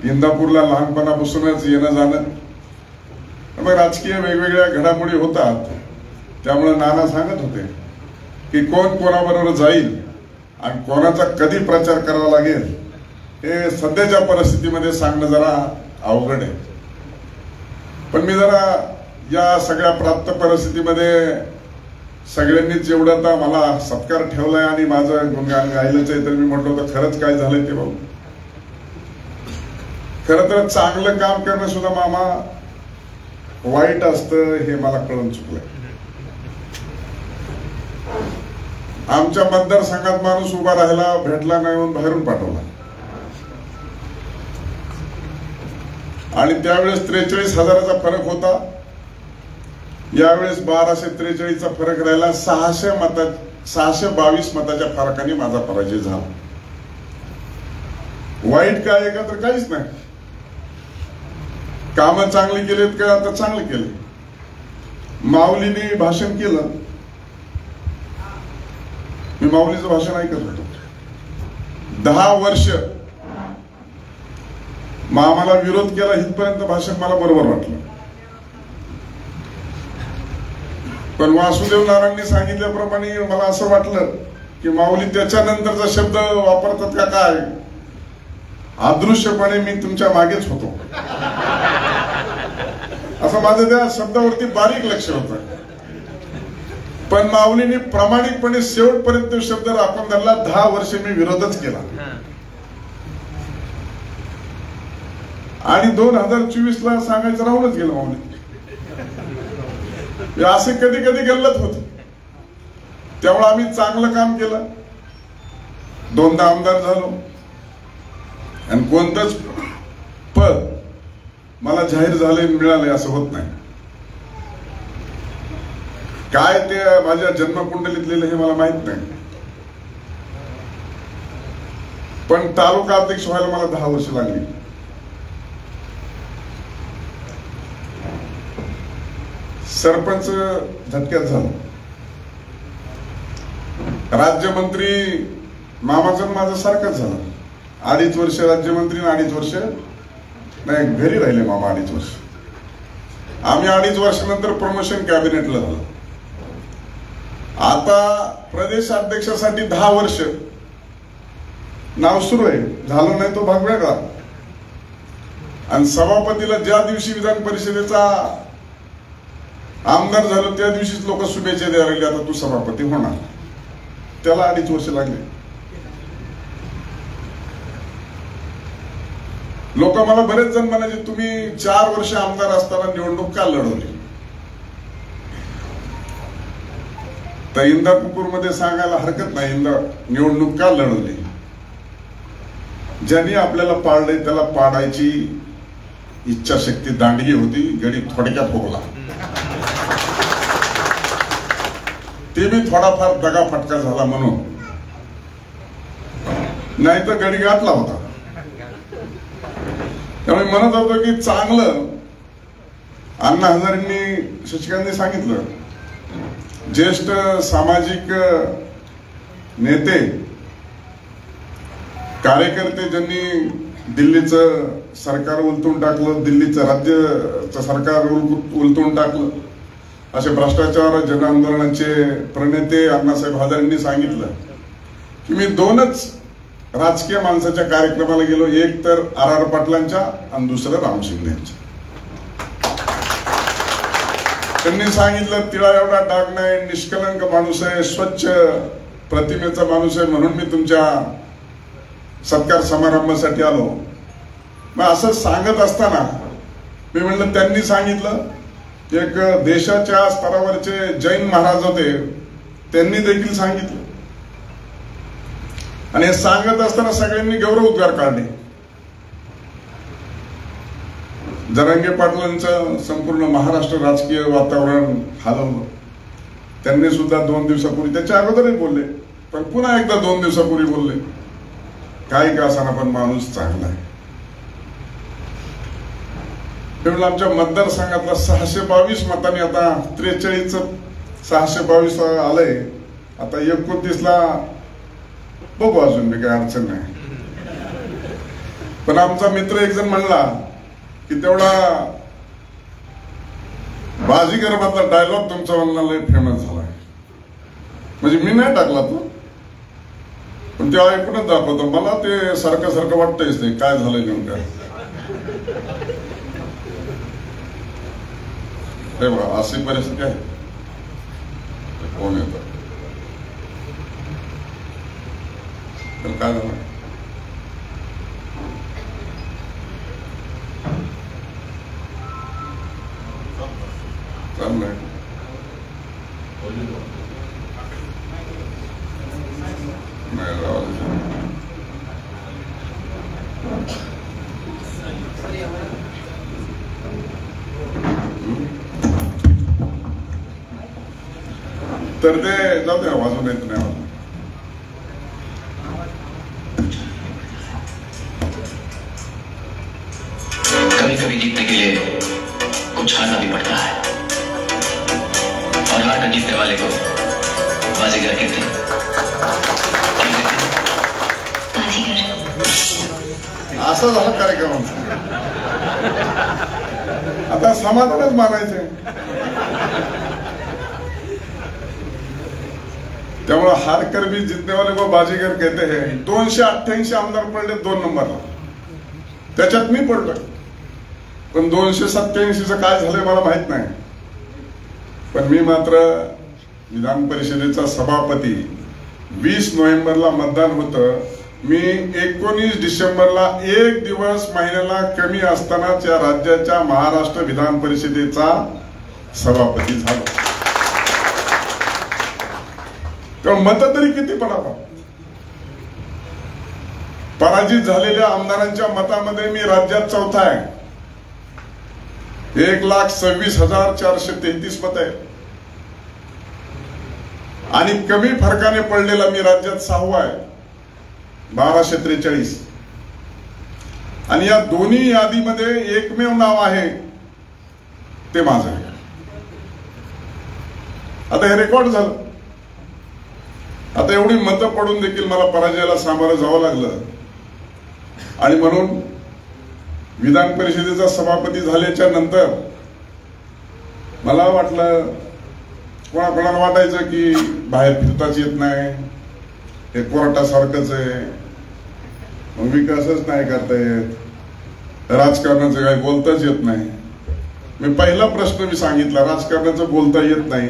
Speaker 10: इंदापूरला लहानपणापासूनच येणं जाणं, मग राजकीय वेगवेगळ्या घडामोडी होतात. त्यामुळे नाना सांगत होते की कोण कोणाबरोबर जाईल आणि कोणाचा कधी प्रचार करावा लागेल हे सध्याच्या परिस्थितीमध्ये सांगणं जरा अवघड आहे. पण मी जरा या सगळ्या प्राप्त परिस्थितीमध्ये सगळ्यांनीच एवढं आता मला सत्कार ठेवलाय आणि माझं गुणगान गायलंच आहे, तर मी म्हटलं होतं खरंच काय झालंय ते भाऊ. खरं तर चांगलं काम करणं सुद्धा मामा वाईट असतं हे मला कळून चुकलंय. आमच्या मतदारसंघात माणूस उभा राहिला, भेटला नाही म्हणून बाहेरून पाठवला. आणि त्यावेळेस 43,000चा फरक होता, यावेळेस 1243चा फरक राहिला. 622 मताच्या फरकाने माझा पराजय झाला. वाईट काय आहे का तर काहीच नाही. कामं चांगली केलेत का आता चांगले केले. माऊलीने भाषण केलं, मी माऊलीचं भाषण ऐकत होतो. 10 वर्ष मामाला विरोध केला इथपर्यंत भाषण मला बरोबर वाटलं. पण वासुदेव नारायणनी सांगितल्याप्रमाणे मला असं वाटलं की माऊली त्याच्यानंतरचा शब्द वापरतात का काय, अदृश्यपणे मी तुमच्या मागेच होतो, असं माझं त्या शब्दावरती बारीक लक्ष होतं. पण माऊलीने प्रामाणिकपणे शेवटपर्यंत तो शब्द राखून धरला. 10 वर्ष मी विरोधच केला. आणि 2024ला सांगायचं राहूनच गेलं माऊली. असे कधी कधी गल्लत होत. त्यामुळे आम्ही चांगलं काम केलं, 2दा आमदार झालो. आणि कोणतंच पद मला जाहीर झाले मिळाले असं होत नाही. काय ते माझ्या जन्मकुंडलीत लिहिलं हे मला माहित नाही. पण तालुका अध्यक्ष व्हायला मला 10 वर्ष लागली. सरपंच झटक्यात झालं. राज्यमंत्री मामाचं माझं सारखंच झालं. 2.5 वर्ष राज्यमंत्री, 2.5 वर्ष नाही घरी राहिले मामा. 2.5 वर्ष आम्ही 2.5 वर्षानंतर प्रमोशन कॅबिनेटला झालं. आता प्रदेशाध्यक्षासाठी 10 वर्ष नाव सुरू आहे, झालं नाही तो भाग वेगळा. आणि सभापतीला ज्या दिवशी विधान परिषदेचा आमदार झालो त्या दिवशीच लोक शुभेच्छा द्यायला लागले, आता तू सभापती होणार. त्याला 2.5 वर्ष लागले. लोक मला बरेच जण म्हणायचे तुम्ही 4 वर्ष आमदार असताना निवडणूक का लढवली. तर इंदापूरमध्ये सांगायला हरकत नाही निवडणूक का लढवली. ज्यांनी आपल्याला पाळले त्याला पाडायची इच्छाशक्ती दांडगी होती, गडी थोडक्यात भोगला. ते बी थोडाफार दगाफटका झाला म्हणून, नाही तर गडी गाठला होता. त्यामुळे म्हणत होतो की चांगलं अण्णा हजारेंनी शशिकांतनी सांगितलं, ज्येष्ठ सामाजिक नेते कार्यकर्ते ज्यांनी दिल्लीचं सरकार उलटून टाकलं, दिल्लीचं राज्याचं सरकार उलटून टाकलं, असे भ्रष्टाचार जन आंदोलनाचे प्रणेते अण्णासाहेब हजारेंनी सांगितलं की मी 2च राजकीय माणसाच्या कार्यक्रमाला गेलो, एक तर RR पाटलांच्या आणि दुसरं राम शिंदेच्या. त्यांनी सांगितलं तिळा एवढा डाग नाही, निष्कलंक माणूस आहे, स्वच्छ प्रतिमेचा माणूस आहे, म्हणून मी तुमच्या सत्कार समारंभासाठी आलो. मग असं सांगत असताना मी म्हणलं त्यांनी सांगितलं, एक देशाच्या स्तरावरचे जैन महाराज होते त्यांनी देखील सांगितलं. आणि हे सांगत असताना सगळ्यांनी गौरव उद्गार काढले. जरांगे पाटलांचं संपूर्ण महाराष्ट्र राजकीय वातावरण हलवलं. त्यांनी सुद्धा 2 दिवसापूर्वी, त्याच्या अगोदरही बोलले पण पुन्हा एकदा 2 दिवसापूर्वी बोलले, काही का असाना पण माणूस चांगला आहे. आमच्या मतदारसंघातला 622 मतांनी आता 43चं 622 आलंय. आता 29ला बघू, अजून मी काही अडचण नाही. पण आमचा मित्र एक जण म्हणला की तेवढा बाजीगर मधला डायलॉग तुमचा म्हणला लय फेमस झालाय. म्हणजे मी नाही टाकला तो, पण ते ऐकूनच दाखवतो. मला ते सारखं सारखं वाटतंयच नाही काय झालंय नेमकं. अरे बघा अशी परिस्थिती आहे. कोण येतं तर काय झालं. चाललंय नाही राहू. तर ते जाऊ द्या वाजून येत नाही मला.
Speaker 11: कभी कभी जीतने के लिए कुछ हारना भी पड़ता है और हार कर जीतने वाले को बाजीगर कहते हैं.
Speaker 10: असं झालं कार्यक्रम. आता समाधानच मानायचंय. त्यामुळे हार कर भी जितने वाले को बाजीगर कहते हैं. 288 आमदार पडले 2 नंबरला. त्याच्यात मी पडलोय. पण 287चं काय झालंय मला माहित नाही. पण मी मात्र विधान परिषदेचा सभापती. 20 नोव्हेंबरला मतदान होतं. मी 19 डिसेंबरला 1 दिवस महिन्याला कमी असतानाच या राज्याच्या महाराष्ट्र विधान परिषदेचा सभापती झालो. तेव्हा मत तरी किती पडावा. पराजित झालेल्या आमदारांच्या मतामध्ये मी राज्यात चौथा आहे. 1,26,433 मत आहे. आणि कमी फरकाने पडलेला मी राज्यात 6वा आहे 1243. आणि या दोन्ही यादीमध्ये एकमेव नाव आहे ते माझं आहे. आता हे रेकॉर्ड झालं. आता एवढी मतं पडून देखील मला पराजयाला सामोरं जावं लागलं. आणि म्हणून विधान परिषदेचा सभापती झाल्याच्या नंतर मला वाटलं, कोणाकोणाला वाटायचं की बाहेर फिरताच येत नाही, हे कोर्टासारखंच आहे, विकासच नाही करता येत, राजकारणाचं काही बोलताच येत नाही. मी पहिला प्रश्न मी सांगितला, राजकारणाचं बोलता येत नाही.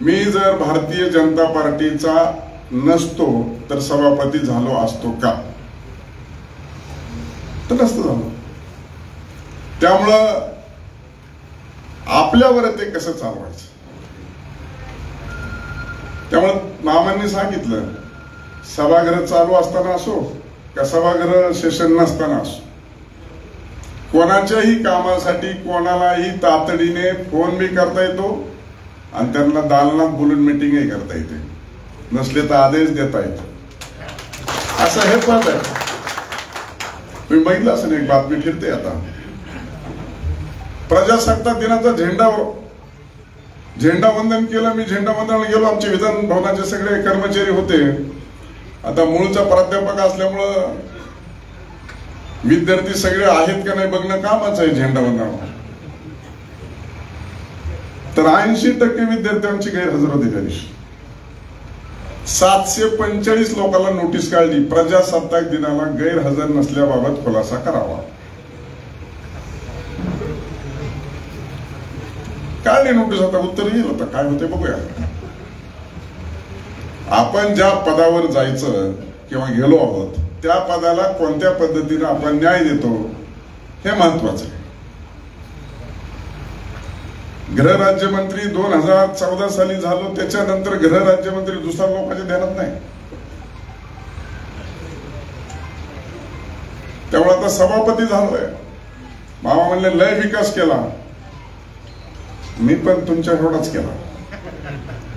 Speaker 10: मी जर भारतीय जनता पार्टीचा नसतो तर सभापती झालो असतो का? तर नसतं झालो. त्यामुळं आपल्यावर ते कसं चालवायचं. त्यामुळं मामांनी सांगितलं, सभागृह चालू असताना असो का सभागृह सेशन नसताना असो, कोणाच्याही कामासाठी कोणालाही तातडीने फोन बी करता येतो आणि त्यांना दालनात बोलून मिटिंगही करता येते. नसले तर आदेश देता येतो. असं हे पद आहे. तुम्ही बघितलं असं एक बातमी फिरते आता, प्रजासत्ताक दिनाचा झेंडावंदन केलं. मी झेंडावंदनाला गेलो. आमचे विधान भवनाचे सगळे कर्मचारी होते. आता मूळचा प्राध्यापक असल्यामुळं विद्यार्थी सगळे आहेत का नाही बघणं कामच आहे झेंडावंदनावर. तर 80% विद्यार्थ्यांची गैरहजर होती त्या दिवशी. 745 लोकांना नोटीस काढली, प्रजासत्ताक दिनाला गैरहजर नसल्याबाबत खुलासा करावा. काढली नोटीस. आता उत्तर येईल. आता काय होते बघूया. आपण ज्या पदावर जायचं किंवा गेलो आहोत त्या पदाला कोणत्या पद्धतीने आपण न्याय देतो हे महत्वाचं आहे. गृहराज्यमंत्री 2014 साली झालो. त्याच्यानंतर गृहराज्यमंत्री दुसऱ्या लोकांच्या ध्यानात नाही. त्यामुळे आता सभापती झालोय. मामा म्हणले लय विकास केला. मी पण तुमच्या एवढाच केला.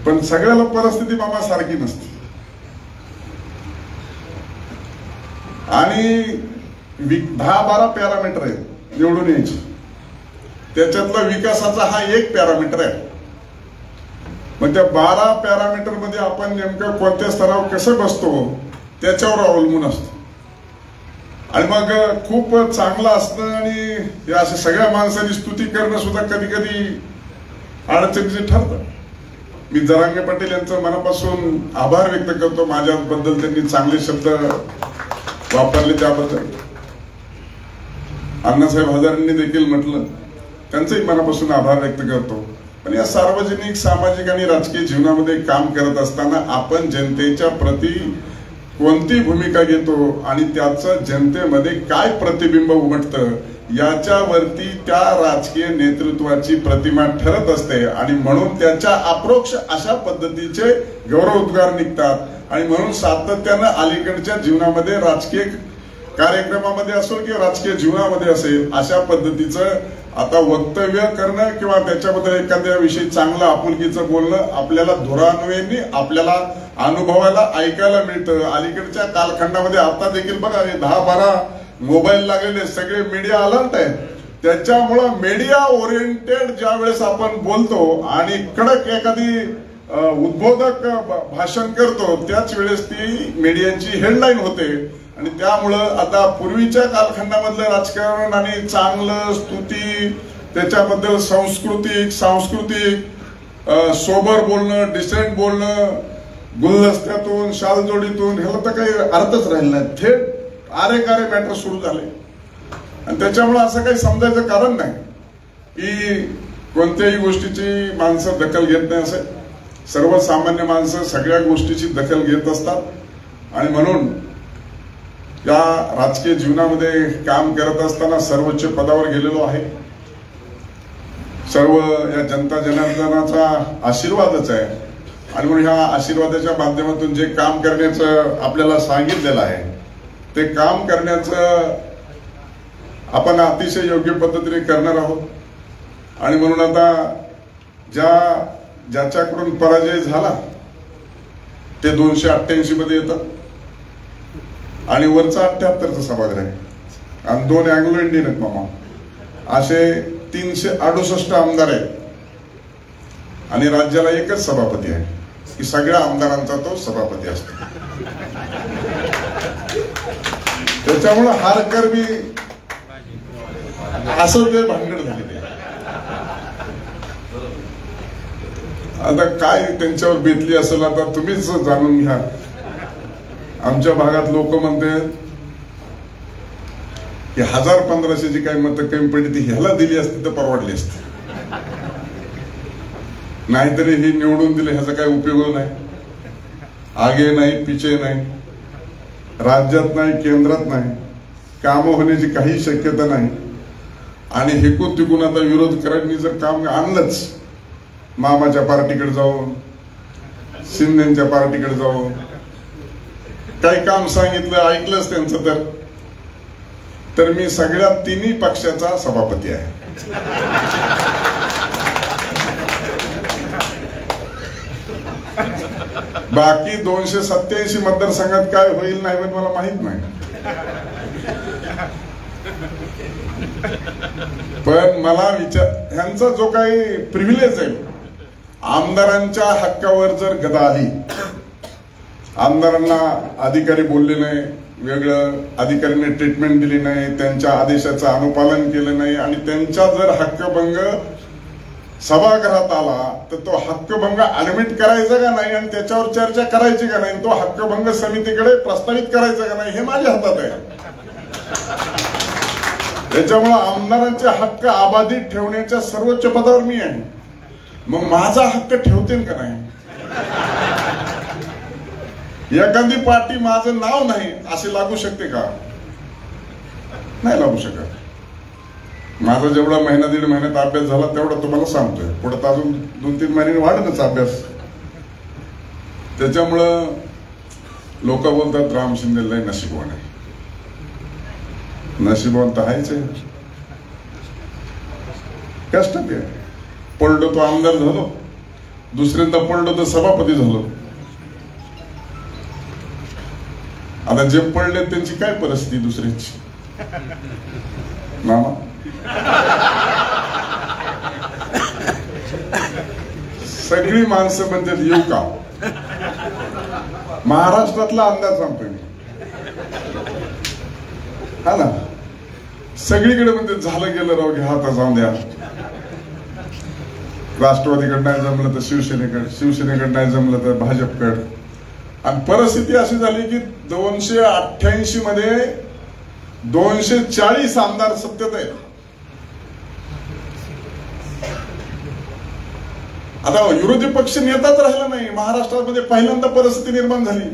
Speaker 10: पण सगळ्याला परिस्थिती मामा सारखी नसते. आणि 10-12 पॅरामीटर आहेत निवडून यायची. त्याच्यातला विकासाचा हा एक पॅरामीटर आहे. मग त्या 12 पॅरामीटर मध्ये आपण नेमकं कोणत्या स्तरावर कसं बसतो त्याच्यावर अवलंबून असतो. आणि मग खूप चांगलं असणं आणि अशा सगळ्या माणसांनी स्तुती करणं सुद्धा कधी कधी अडचणीचे ठरतं. मी जरांगे पाटील यांचं मनापासून आभार व्यक्त करतो. माझ्याबद्दल त्यांनी चांगले शब्द वापरले त्याबद्दल. अण्णासाहेब हजारेंनी देखील म्हटलं, त्यांचंही मनापासून आभार व्यक्त करतो. पण या सार्वजनिक, सामाजिक आणि राजकीय जीवनामध्ये काम करत असताना आपण जनतेच्या प्रती कोणती भूमिका घेतो आणि त्याचं जनतेमध्ये काय प्रतिबिंब उमटतं याच्यावरती त्या राजकीय नेतृत्वाची प्रतिमा ठरत असते. आणि म्हणून त्याच्या अप्रोक्ष अशा पद्धतीचे गौरवोद्गार निघतात. आणि म्हणून सातत्यानं अलीकडच्या जीवनामध्ये, राजकीय कार्यक्रमामध्ये असो किंवा राजकीय जीवनामध्ये असेल, अशा पद्धतीचं आता वक्तव्य करणं किंवा त्याच्याबद्दल एखाद्या विषयी चांगलं आपुलकीचं बोलणं आपल्याला धुरान्वयेने आपल्याला अनुभवायला ऐकायला मिळतं. अलीकडच्या कालखंडामध्ये आता देखील बघा 10-12 मोबाईल लागलेले, सगळे मीडिया अलर्ट आहे. त्याच्यामुळं मीडिया ओरिएंटेड ज्या वेळेस आपण बोलतो आणि कडक एखादी उद्बोधक भाषण करतो, त्याच वेळेस ती मीडियाची हेडलाईन होते. आणि त्यामुळं आता पूर्वीच्या कालखंडामधलं राजकारण आणि चांगलं स्तुती, त्याच्याबद्दल सांस्कृतिक सोबर बोलणं, डिसेंट बोलणं, गुलदस्त्यातून, शालजोडीतून, ह्याला तर काही अर्थच राहिला नाही. थेट आरे मॅटर सुरू झाले. आणि त्याच्यामुळे असं काही समजायचं कारण नाही की कोणत्याही गोष्टीची माणसं दखल घेत नाही. असे सर्वसामान्य माणसं सगळ्या गोष्टीची दखल घेत असतात. आणि म्हणून या राजकीय जीवनामध्ये काम करत असताना सर्वोच्च पदावर गेलेलो आहे. सर्व या जनता जनार्दनाचा आशीर्वादच आहे. आणि म्हणून ह्या आशीर्वादाच्या माध्यमातून जे काम करण्याचं आपल्याला सांगितलेलं आहे, ते काम करण्याचं आपण अतिशय योग्य पद्धतीने करणार आहोत. आणि म्हणून आता ज्याच्याकडून पराजय झाला ते 288 मध्ये येतात आणि वरचा 78चा सभागृह आहे. आणि 2 अँग्लो इंडियन आहेत मामा. असे 368 आमदार आहेत. आणि राज्याला एकच सभापती आहे की सगळ्या आमदारांचा तो सभापती असतो. त्याच्यामुळे हारकर बी असं ते भानगड झालेले. आता काय त्यांच्यावर बेतली असेल आता तुम्हीच जाणून घ्या. आमच्या भागात लोक म्हणतात की 1000-1500 जी काही मतं कमी पडली ती ह्याला दिली असती तर परवडली असती. नाहीतरी ही निवडून दिले ह्याचा काही उपयोग नाही. आगे नाही, पिछे नाही, राज्यात नाही, केंद्रात नाही, कामं होण्याची काही शक्यता नाही. आणि हेकून तिकून आता विरोध करायला जर काम आणलंच, मामाच्या पार्टीकडे जाऊन, शिंदेच्या पार्टीकडे जाऊन काही काम सांगितलं, ऐकलंच त्यांचं तर मी सगळ्या 3 पक्षाचा सभापती आहे. बाकी 287 मतदारसंघात काय होईल नाही पण मला माहित नाही. पण मला ह्यांचा जो काही प्रिव्हिलेज आहे, आमदारांच्या हक्कावर जर गदा आली, आमदारांना अधिकारी बोलले नाही, वेगळं अधिकाऱ्यांनी ट्रीटमेंट दिली नाही, त्यांच्या आदेशाचं अनुपालन केलं नाही आणि त्यांचा जर हक्कभंग सभागृहात आला तर तो हक्कभंग ऍडमिट करायचा का नाही आणि त्याच्यावर चर्चा करायची का नाही, तो हक्कभंग समितीकडे प्रस्तावित करायचा का नाही हे माझ्या हातात आहे. त्याच्यामुळे आमदारांचे हक्क अबाधित ठेवण्याच्या सर्वोच्च पदावर मी आहे. मग माझा हक्क ठेवतील का नाही? एखादी पार्टी माझं नाव नाही असे लागू शकते का? नाही लागू शकत. माझा जेवढा 1-1.5 महिन्यात अभ्यास झाला तेवढा तुम्हाला सांगतोय. पुढे तर अजून 2-3 महिन्यांनी वाढतच अभ्यास. त्याच्यामुळं लोक बोलतात राम शिंदे लय नशीबवान आहे. नशीबवान तर आहेच आहे. कष्ट आहे. पडलो तो आमदार झालो, दुसऱ्यांदा पडलो तर सभापती झालो. आता जे पडले त्यांची काय परिस्थिती दुसऱ्यांची? मामा सगळी माणसं म्हणतात येऊ का? महाराष्ट्रातला अंदाज सांगतोय मी. हा ना, सगळीकडे म्हणते झालं गेलं राव, घ्या आता जाऊन द्या. राष्ट्रवादीकडे नाही जमलं तर शिवसेनेकडे नाही जमलं तर भाजपकडे. आणि परिस्थिती अशी झाली की 288 मध्ये 240 आमदार सत्तेत आहेत. आता विरोधी पक्ष नेताच राहिला नाही. महाराष्ट्रामध्ये पहिल्यांदा परिस्थिती निर्माण झाली.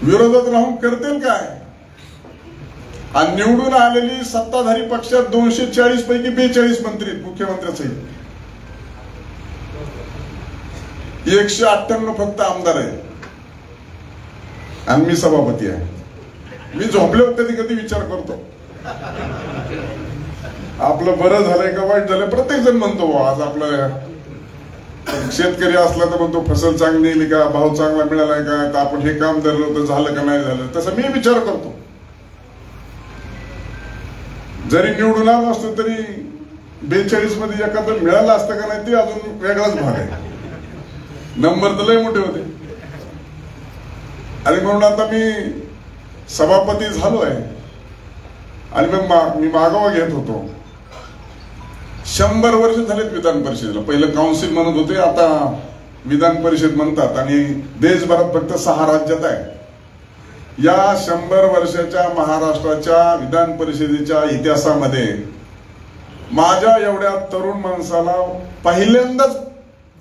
Speaker 10: विरोधात राहून करतील काय? आणि निवडून आलेली सत्ताधारी पक्षात 240 पैकी 42 मंत्री मुख्यमंत्र्याचे 198 फक्त आमदार आहेत. आणि मी सभापती आहे. मी झोपल्यावर कधी कधी विचार करतो आपलं बरं झालंय का वाईट झालंय. प्रत्येक जण म्हणतो आज आपलं शेतकरी असला तर म्हणतो फसल चांगली येईल का, भाव चांगला मिळालाय का, तर आपण हे काम धरलं तर झालं का नाही झालं. तसं मी विचार करतो. जरी निवडून आलो असतो तरी 42 मध्ये एखादं मिळालं असतं का नाही ते अजून वेगळाच भाग आहे. नंबर तर लय मोठे होते. आणि म्हणून आता मी सभापती झालोय आणि मग मी मागोवा घेत होतो. 100 वर्ष झालेत विधान परिषदेला. पहिलं काउन्सिल म्हणत होते, आता विधान परिषद म्हणतात. आणि देशभरात फक्त 6 राज्यात आहे. या 100 वर्षाच्या महाराष्ट्राच्या विधान परिषदेच्या इतिहासामध्ये माझ्या एवढ्या तरुण माणसाला पहिल्यांदाच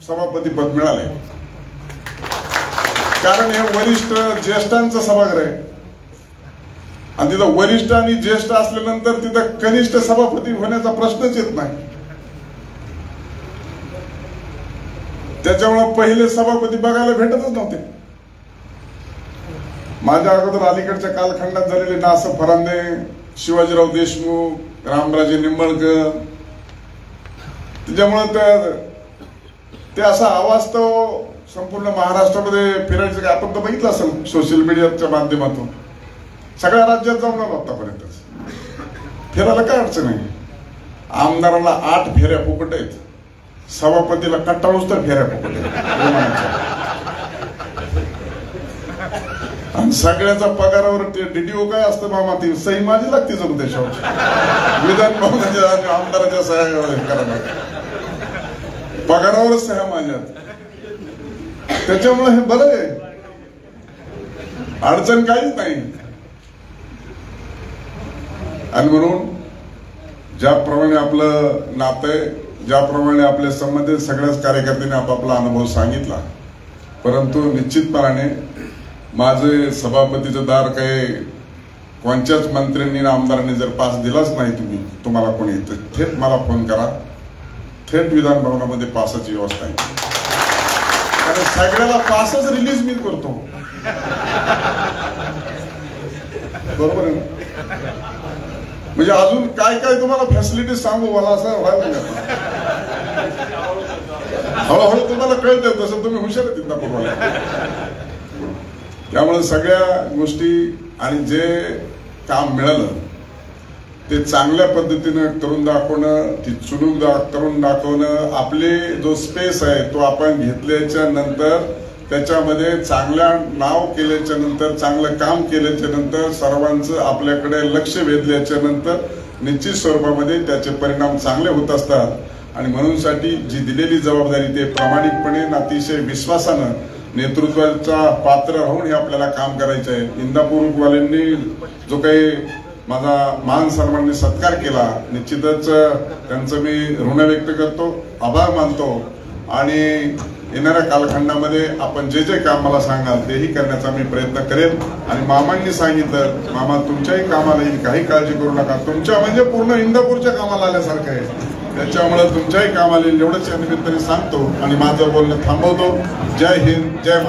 Speaker 10: सभापती पद मिळाले. कारण हे वरिष्ठ ज्येष्ठांचं सभागृह आहे आणि तिथं वरिष्ठ आणि ज्येष्ठ असल्यानंतर तिथं कनिष्ठ सभापती होण्याचा प्रश्नच येत नाही. त्याच्यामुळे पहिले सभापती बघायला भेटतच नव्हते. माझ्या अगोदर अलीकडच्या कालखंडात झालेले ना. फरांदे, शिवाजीराव देशमुख, रामराजे निंबाळकर, त्याच्यामुळे ते असा अवास्तव संपूर्ण महाराष्ट्रामध्ये फिरायचं काय आपण तर बघितलं असेल सोशल मीडियाच्या माध्यमातून. सगळ्या राज्यात जाऊन आलो आतापर्यंत. फिरायला काय अडचण आहे. आमदाराला 8 फेऱ्या फुकट आहेत. सभापतीला कंटाळूच तर फेऱ्या फुकट आहेत. आणि सगळ्याचा पगारावर डीडीओ काय असतं मामा, ती सही माझी लागते जणू त्याच्यावर. विधान भवनाच्या आणि आमदाराच्या सह्या करायला पगारावरच सह्या माझ्यात. त्याच्यामुळे हे बरं आहे. अडचण काहीच नाही. आणि म्हणून ज्याप्रमाणे आपलं नातं आहे, ज्याप्रमाणे आपले संबंधित सगळ्याच कार्यकर्त्यांनी आपापला अनुभव सांगितला, परंतु निश्चितपणाने माझे सभापतीचं दार काही कोणत्याच मंत्र्यांनी आमदारांनी जर पास दिलाच नाही तुम्हाला कोणी, तर थेट मला फोन करा. थेट विधान भवनामध्ये पासाची व्यवस्था आहे. कारण सगळ्याला पासच रिलीज मी करतो. बरोबर आहे ना. म्हणजे अजून काय काय तुम्हाला फॅसिलिटी सांगू मला असं व्हायला लागलं. हळूहळू तुम्हाला कळतं तसं तुम्ही हुशार आहेत इंदापूरवाले. त्यामुळे सगळ्या गोष्टी आणि जे काम मिळालं ते चांगल्या पद्धतीनं करून दाखवणं, ती चुणूक करून दाखवणं. आपले जो स्पेस आहे तो आपण घेतल्याच्या नंतर त्याच्यामध्ये चांगल्या नाव केल्याच्या नंतर, चांगलं काम केल्याच्या नंतर, सर्वांचं आपल्याकडे लक्ष वेधल्याच्या नंतर निश्चित स्वरूपामध्ये त्याचे परिणाम चांगले होत असतात. आणि म्हणूनसाठी जी दिलेली जबाबदारी ते प्रामाणिकपणे अतिशय विश्वासानं नेतृत्वाचा पात्र राहून हे आपल्याला काम करायचं आहे. इंदापूरवाल्यांनी जो काही माझा मान सन्मानने सत्कार केला, निश्चितच त्यांचं मी ऋण व्यक्त करतो, आभार मानतो. आणि येणाऱ्या कालखंडामध्ये आपण जे जे काम मला सांगाल तेही करण्याचा मी प्रयत्न करेन. आणि मामांनी सांगितलं, मामा तुमच्याही कामाला येईल, काही काळजी करू नका. तुमच्या म्हणजे पूर्ण इंदापूरच्या कामाला आल्यासारखं आहे. त्याच्यामुळे तुमच्याही कामाला येईल एवढंच या निमित्ताने सांगतो आणि माझं बोलणं थांबवतो. जय हिंद, जय